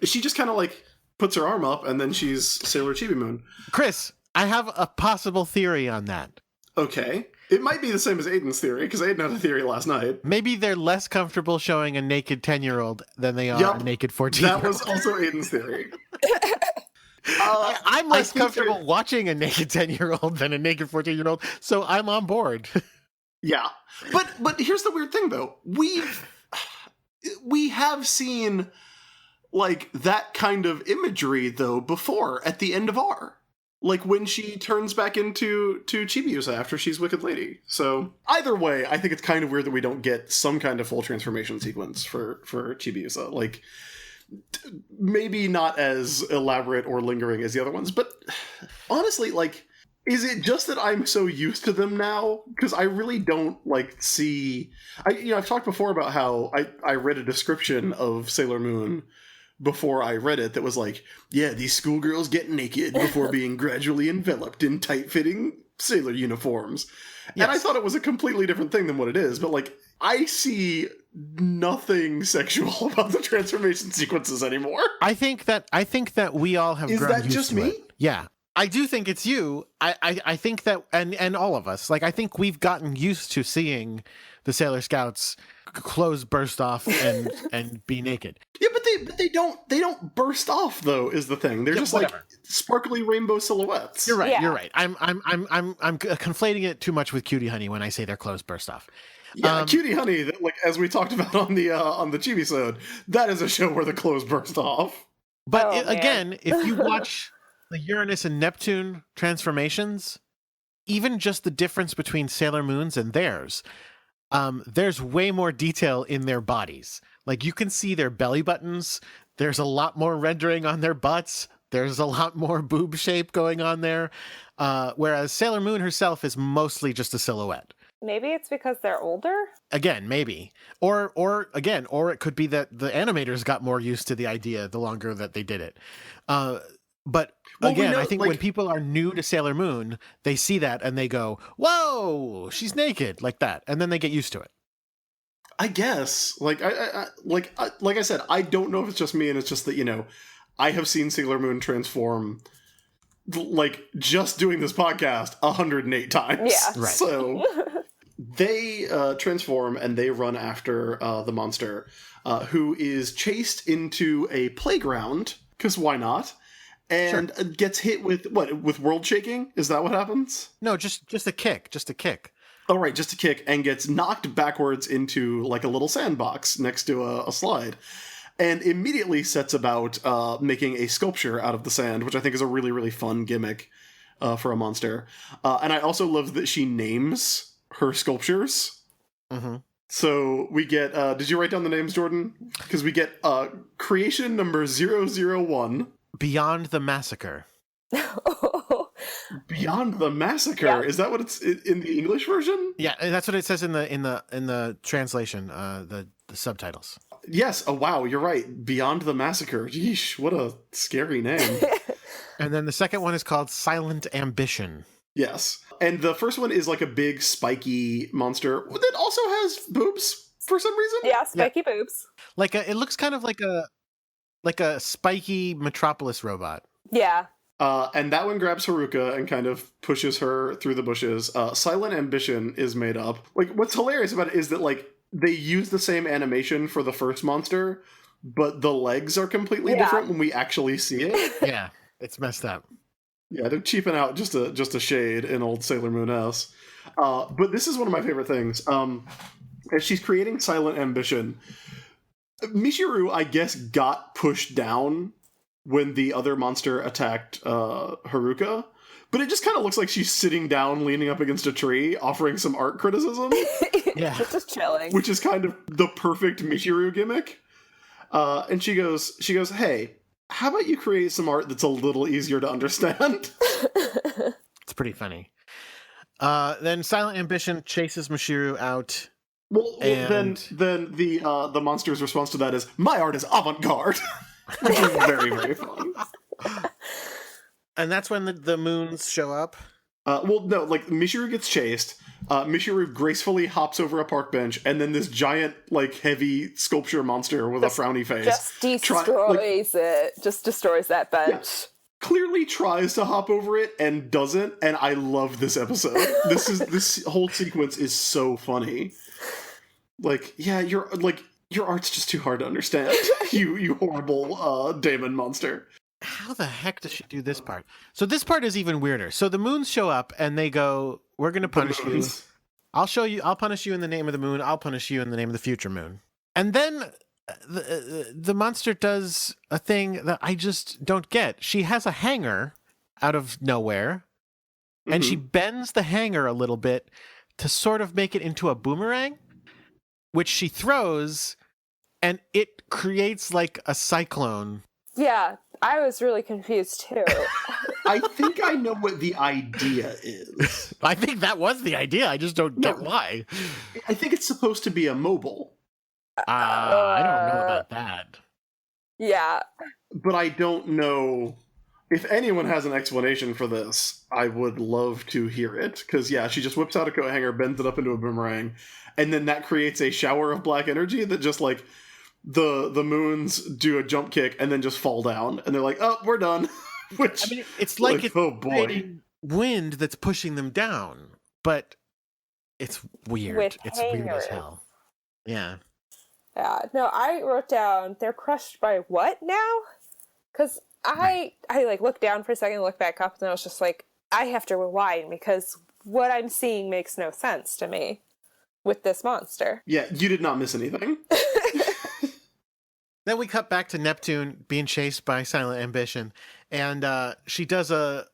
She just kind of like puts her arm up and then she's Sailor Chibi Moon. Chris, I have a possible theory on that. Okay. It might be the same as Aiden's theory, because Aiden had a theory last night. Maybe they're less comfortable showing a naked 10-year-old than they are a naked 14-year-old. That was also Aiden's theory. I'm less comfortable watching a naked 10-year-old than a naked 14-year-old, so I'm on board. Yeah. But here's the weird thing, though. We have seen, like, that kind of imagery, though, before, at the end of R. Like, when she turns back into Chibiusa after she's Wicked Lady. So, either way, I think it's kind of weird that we don't get some kind of full transformation sequence for Chibiusa. Like, maybe not as elaborate or lingering as the other ones, but honestly, like, is it just that I'm so used to them now? Because I really don't, like, see... I've talked before about how I read a description of Sailor Moon before I read it that was like, yeah, these schoolgirls get naked before being gradually enveloped in tight-fitting sailor uniforms. Yes. And I thought it was a completely different thing than what it is, but, like, I see nothing sexual about the transformation sequences anymore. I think that we all have grown used to it. Is that just me? Yeah. I do think it's you. I think that, and all of us, like, I think we've gotten used to seeing the Sailor Scouts clothes burst off and be naked. Yeah, but they don't burst off, though, is the thing. They're just whatever. Like sparkly rainbow silhouettes. You're right. Yeah. You're right. I'm conflating it too much with Cutie Honey when I say their clothes burst off. Yeah, Cutie Honey, like as we talked about on the Chibi-sode, that is a show where the clothes burst off. But again, if you watch the Uranus and Neptune transformations, even just the difference between Sailor Moon's and theirs, there's way more detail in their bodies. Like, you can see their belly buttons. There's a lot more rendering on their butts. There's a lot more boob shape going on there. Whereas Sailor Moon herself is mostly just a silhouette. Maybe it's because they're older? Again, maybe. Or it could be that the animators got more used to the idea the longer that they did it. But again, I think, like, when people are new to Sailor Moon, they see that and they go, whoa, she's naked, like that. And then they get used to it. I guess. Like I said, I don't know if it's just me, and it's just that, I have seen Sailor Moon transform, like, just doing this podcast 108 times. Yeah. Right. So they transform and they run after the monster, who is chased into a playground because why not? And gets hit with world shaking? Is that what happens? No, just a kick. Just a kick. Oh, right, just a kick, and gets knocked backwards into like a little sandbox next to a slide. And immediately sets about making a sculpture out of the sand, which I think is a really, really fun gimmick for a monster. And I also love that she names her sculptures. Mm-hmm. So we get, did you write down the names, Jordan? Because we get creation number 001. Beyond the Massacre. Beyond the Massacre? Yeah. Is that what it's in the English version? Yeah, that's what it says in the translation, the subtitles. Yes. Oh, wow. You're right. Beyond the Massacre. Yeesh, what a scary name. And then the second one is called Silent Ambition. Yes. And the first one is like a big spiky monster that also has boobs for some reason. Yeah, spiky boobs. It looks kind of like a spiky Metropolis robot. Yeah. And that one grabs Haruka and kind of pushes her through the bushes. Silent Ambition is made up. Like, what's hilarious about it is that, like, they use the same animation for the first monster, but the legs are completely different when we actually see it. Yeah, it's messed up. Yeah, they're cheaping out just a shade in old Sailor Moon S. But this is one of my favorite things. As she's creating Silent Ambition, Michiru, I guess, got pushed down when the other monster attacked Haruka. But it just kind of looks like she's sitting down, leaning up against a tree, offering some art criticism. Yeah. Just chilling. Which is kind of the perfect Michiru gimmick. And she goes, hey, how about you create some art that's a little easier to understand? It's pretty funny. Then Silent Ambition chases Michiru out. Well, then the monster's response to that is, my art is avant-garde. Which is very, very fun. And that's when the moons show up. Well, no, like, Michiru gets chased. Michiru gracefully hops over a park bench, and then this giant, like, heavy sculpture monster with a frowny face Just destroys it. Just destroys that bench. Yeah. Clearly tries to hop over it and doesn't, and I love this episode. This whole sequence is so funny. Like, yeah, your art's just too hard to understand. you horrible Daemon monster. How the heck does she do this part? So this part is even weirder. So the moons show up and they go, we're going to punish you. I'll punish you in the name of the moon. I'll punish you in the name of the future moon. And then the monster does a thing that I just don't get. She has a hanger out of nowhere, and she bends the hanger a little bit to sort of make it into a boomerang, which she throws, and it creates like a cyclone. Yeah, I was really confused too. I think I know what the idea is. I think that was the idea. I just don't get why. I think it's supposed to be a mobile. I don't know about that. Yeah. But I don't know. If anyone has an explanation for this, I would love to hear it. Because, yeah, she just whips out a coat hanger, bends it up into a boomerang, and then that creates a shower of black energy that just, like, the moons do a jump kick and then just fall down. And they're like, oh, we're done. Which, I mean, it's like it's oh boy, creating wind that's pushing them down. But it's weird. It's weird as hell. Yeah. Yeah. No, I wrote down, they're crushed by what now? Because I like looked down for a second, looked back up, and then I was just like, I have to rewind because what I'm seeing makes no sense to me with this monster. Yeah, you did not miss anything. Then we cut back to Neptune being chased by Silent Ambition, and she does a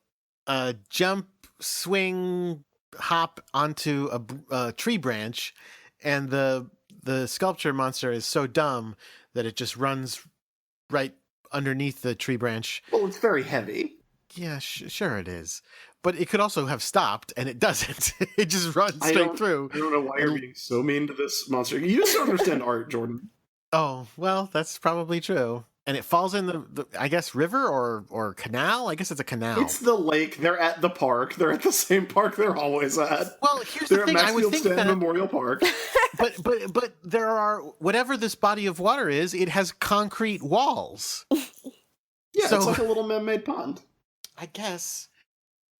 jump, swing, hop onto a tree branch, and the sculpture monster is so dumb that it just runs right underneath the tree branch. Well, it's very heavy. Yeah, sure it is. But it could also have stopped, and it doesn't. It just runs straight through. I don't know why you're being so mean to this monster. You just don't understand art, Jordan. Oh, well, that's probably true. And it falls in the I guess, river or canal? I guess it's a canal. It's the lake. They're at the park. They're at the same park they're always at. Well, here's they're the thing. At I would Maxfield think Stand that Memorial Park. But there are, whatever this body of water is, it has concrete walls. Yeah, So- it's like a little man-made pond. I guess.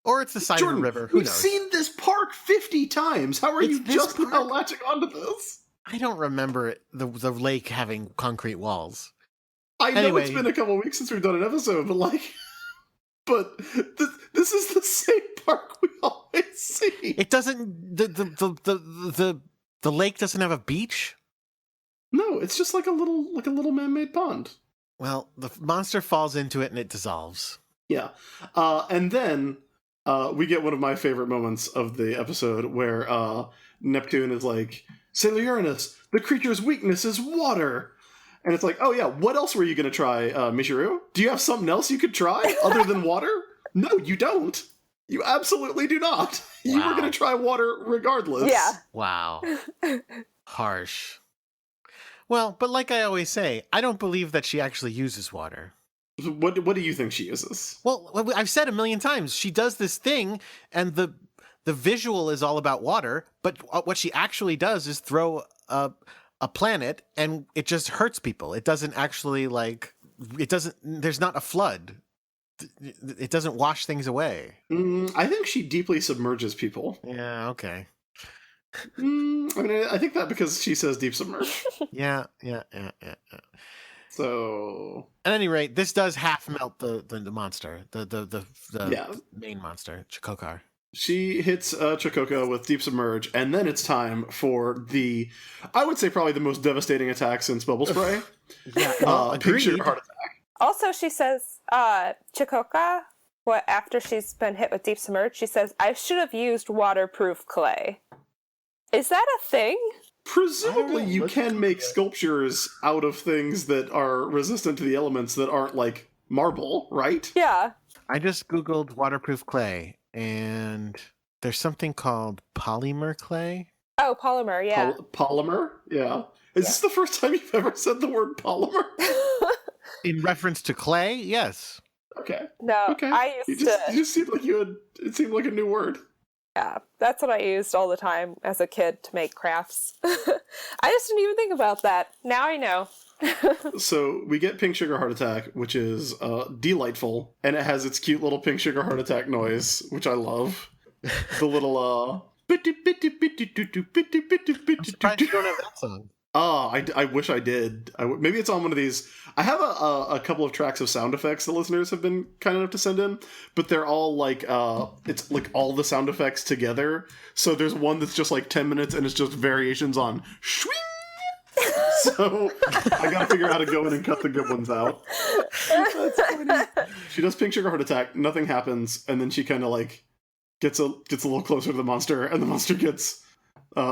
Or it's the side Jordan, of a river. Who we've knows? seen this park 50 times. How are It's you this just now park. latching onto this? I don't remember the lake having concrete walls. I know Anyway. it's been a couple weeks since we've done an episode, but like, this is the same park we always see. It doesn't. The lake doesn't have a beach. No, it's just like a little man-made pond. Well, the monster falls into it and it dissolves. Yeah, and then we get one of my favorite moments of the episode where Neptune is like, "Sailor Uranus, the creature's weakness is water." And it's like, oh yeah, what else were you going to try, Michiru? Do you have something else you could try other than water? No, you don't. You absolutely do not. You were Wow. going to try water regardless. Yeah. Wow. Harsh. Well, but like I always say, I don't believe that she actually uses water. What do you think she uses? Well, I've said a million times, she does this thing, and the visual is all about water, but what she actually does is throw a planet, and it just hurts people. It doesn't actually, there's not a flood. It doesn't wash things away. I think she deeply submerges people. Yeah, okay. I mean, I think that because she says deep submerge. Yeah. So, At any rate, this does half melt the monster, the yeah. main monster, Chikokar. She hits Chikoko with Deep Submerge, and then it's time for I would say probably the most devastating attack since Bubble Spray. Yeah, well, Pink Sugar agreed. Heart Attack. Also, she says, Chikoka, after she's been hit with Deep Submerge, she says, I should have used waterproof clay. Is that a thing? Presumably, you Let's can Google make it. sculptures out of things that are resistant to the elements that aren't like marble, right? Yeah. I just Googled waterproof clay, and there's something called polymer clay. Oh, polymer, yeah. Polymer? Yeah. Is this the first time you've ever said the word polymer? In reference to clay, yes. Okay. No, Okay. I You used just, to. you just seemed like it seemed like a new word. Yeah, that's what I used all the time as a kid to make crafts. I just didn't even think about that. Now I know. So we get Pink Sugar Heart Attack, which is delightful, and it has its cute little Pink Sugar Heart Attack noise, which I love. The little I'm surprised you don't have that song. Oh, I wish I did. Maybe it's on one of these. I have a couple of tracks of sound effects that listeners have been kind enough to send in, but they're all like it's like all the sound effects together. So there's one that's just like 10 minutes and it's just variations on swing. So I gotta figure out how to go in and cut the good ones out. That's funny. She does Pink Sugar Heart Attack. Nothing happens, and then she kind of like gets a little closer to the monster, and the monster gets. And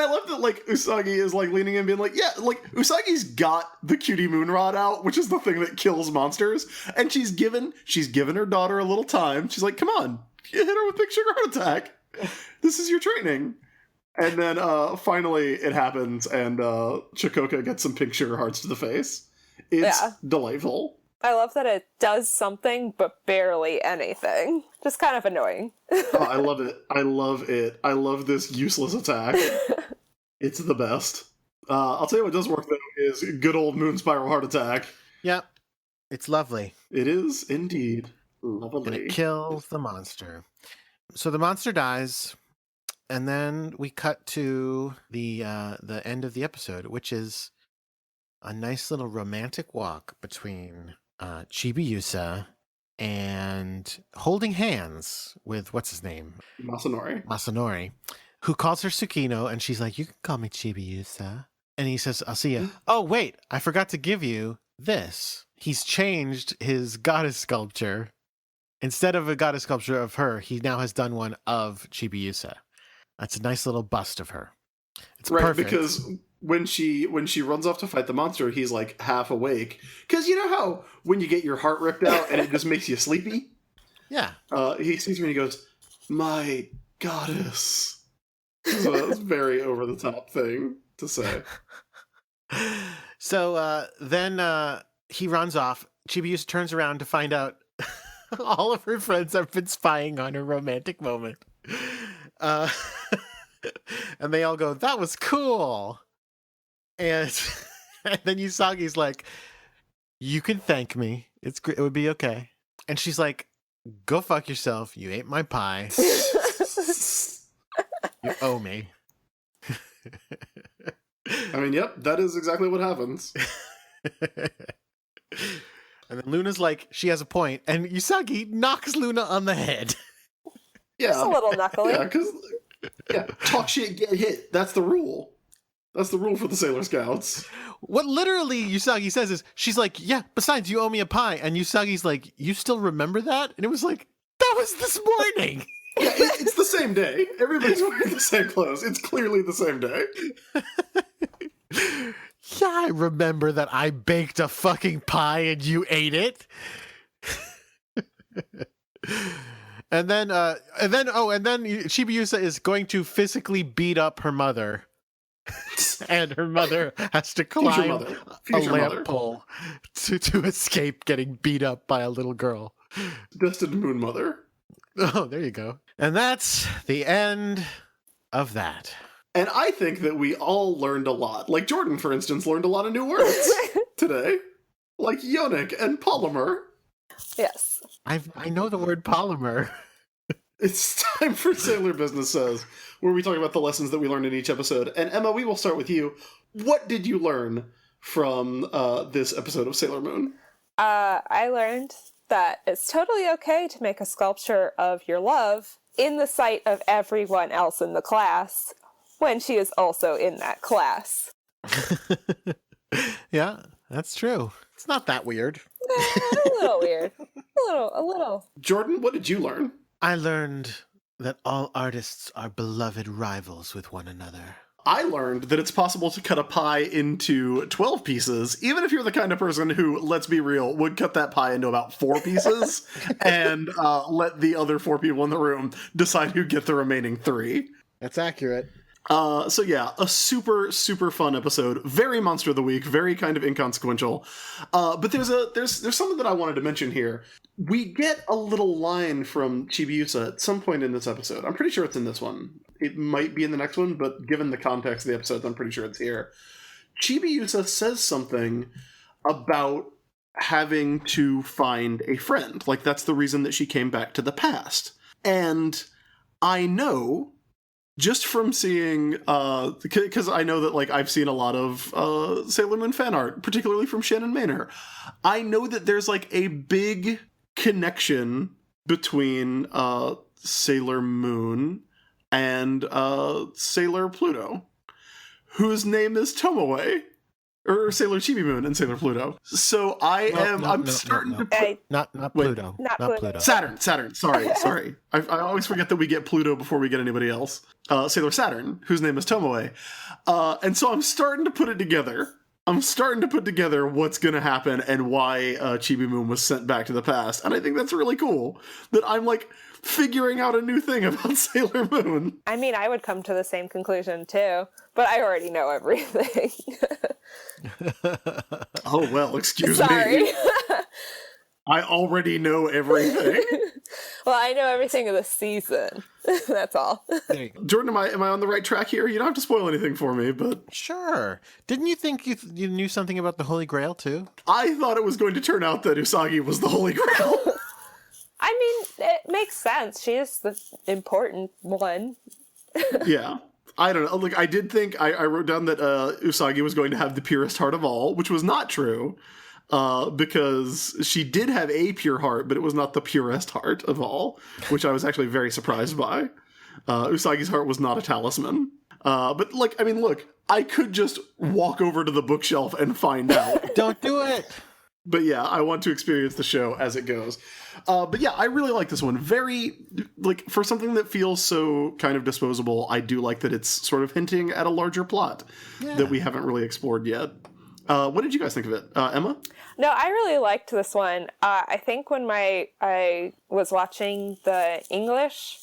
I love that, like, Usagi is, like, leaning in being like, yeah, like, Usagi's got the cutie moon rod out, which is the thing that kills monsters, and she's given her daughter a little time. She's like, come on, you hit her with Big Sugar Heart Attack. This is your training. And then, finally, it happens, and, Chikoka gets some pink sugar hearts to the face. It's delightful. I love that it does something, but barely anything. Just kind of annoying. Oh, I love it. I love it. I love this useless attack. It's the best. I'll tell you what does work, though, is good old Moon Spiral Heart Attack. Yep. It's lovely. It is indeed And lovely. it kills the monster. So the monster dies, and then we cut to the end of the episode, which is a nice little romantic walk between Chibiusa and holding hands with, what's his name? Masanori, who calls her Tsukino, and she's like, you can call me Chibiusa. And he says, I'll see you. Oh, wait, I forgot to give you this. He's changed his goddess sculpture. Instead of a goddess sculpture of her, he now has done one of Chibiusa. That's a nice little bust of her. It's Right, perfect. because when she runs off to fight the monster, he's like half awake. Because you know how when you get your heart ripped out and it just makes you sleepy? Yeah. He sees her and he goes, my goddess. So it's a very over the top thing to say. So then he runs off. Chibiusa turns around to find out all of her friends have been spying on her romantic moment. And they all go, that was cool. And then Usagi's like, you can thank me. It would be okay. And she's like, go fuck yourself. You ate my pie. You owe me. I mean, yep, that is exactly what happens. And then Luna's like, she has a point, and Usagi knocks Luna on the head. Just a little knuckly. Yeah, because talk shit, get hit. That's the rule. That's the rule for the Sailor Scouts. What literally Usagi says is, she's like, yeah, besides, you owe me a pie. And Usagi's like, you still remember that? And it was like, that was this morning. Yeah, it's the same day. Everybody's wearing the same clothes. It's clearly the same day. Yeah, I remember that I baked a fucking pie and you ate it. And then Chibiusa is going to physically beat up her mother. And her mother has to climb a lamp pole to escape getting beat up by a little girl. Destined Moon Mother. Oh, there you go. And that's the end of that. And I think that we all learned a lot. Like Jordan, for instance, learned a lot of new words today. Like yonic and polymer. Yes. I know the word polymer. It's time for Sailor Business Says, where we talk about the lessons that we learned in each episode. And Emma, we will start with you. What did you learn from this episode of Sailor Moon? I learned that it's totally okay to make a sculpture of your love in the sight of everyone else in the class when she is also in that class. Yeah, that's true. It's not that weird. A little weird. A little. Jordan, what did you learn? I learned that all artists are beloved rivals with one another. I learned that it's possible to cut a pie into 12 pieces, even if you're the kind of person who, let's be real, would cut that pie into about 4 pieces and let the other 4 people in the room decide who get the remaining 3. That's accurate. So yeah, a super, super fun episode. Very Monster of the Week, very kind of inconsequential. But there's something that I wanted to mention here. We get a little line from Chibiusa at some point in this episode. I'm pretty sure it's in this one. It might be in the next one, but given the context of the episode, I'm pretty sure it's here. Chibiusa says something about having to find a friend. Like, that's the reason that she came back to the past. And I know, just from seeing, because I know that, like, I've seen a lot of Sailor Moon fan art, particularly from Shannon Manor. I know that there's, like, a big connection between Sailor Moon and Sailor Pluto, whose name is Tomoe, or Sailor Chibi Moon and Sailor Pluto. So I'm starting to put... Not Pluto. Not Pluto. Saturn. Sorry. I always forget that we get Pluto before we get anybody else. Sailor Saturn, whose name is Tomoe. And so I'm starting to put it together. I'm starting to put together what's going to happen and why Chibi Moon was sent back to the past. And I think that's really cool that I'm, like, figuring out a new thing about Sailor Moon. I mean, I would come to the same conclusion too, but I already know everything. Oh, well, excuse Sorry. me. I already know everything. Well, I know everything of the season. That's all. There you go. Jordan, am I on the right track here? You don't have to spoil anything for me, but... Sure. Didn't you think you knew something about the Holy Grail, too? I thought it was going to turn out that Usagi was the Holy Grail. I mean, it makes sense. She is the important one. Yeah. I don't know. Like, I did think, I wrote down that Usagi was going to have the purest heart of all, which was not true. Because she did have a pure heart, but it was not the purest heart of all, which I was actually very surprised by. Usagi's heart was not a talisman. But, like, I mean, look, I could just walk over to the bookshelf and find out. Don't do it! But yeah, I want to experience the show as it goes. But yeah, I really like this one. Very, like, for something that feels so kind of disposable, I do like that it's sort of hinting at a larger plot that we haven't really explored yet. What did you guys think of it? Emma? No, I really liked this one. I think when I was watching the English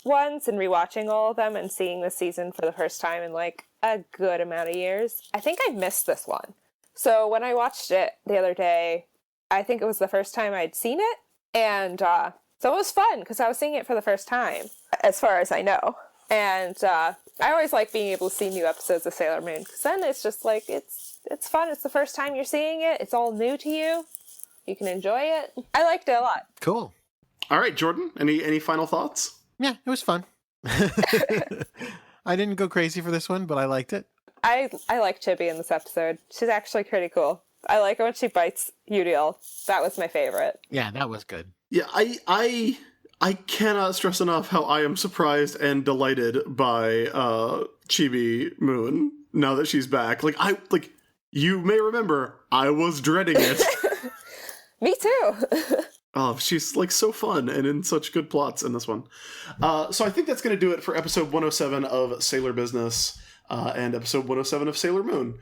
ones and rewatching all of them and seeing the season for the first time in like a good amount of years, I think I missed this one. So when I watched it the other day, I think it was the first time I'd seen it. And so it was fun because I was seeing it for the first time, as far as I know. And I always like being able to see new episodes of Sailor Moon because then it's just like, it's fun. It's the first time you're seeing it. It's all new to you. You can enjoy it. I liked it a lot. Cool. All right, Jordan, any final thoughts? Yeah, it was fun. I didn't go crazy for this one, but I liked it. I like Chibi in this episode. She's actually pretty cool. I like it when she bites Uriel. That was my favorite. Yeah, that was good. Yeah, I cannot stress enough how I am surprised and delighted by Chibi Moon now that she's back. Like you may remember, I was dreading it. Me too. Oh, she's like so fun and in such good plots in this one. So I think that's going to do it for episode 107 of Sailor Business and episode 107 of Sailor Moon.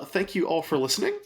Thank you all for listening.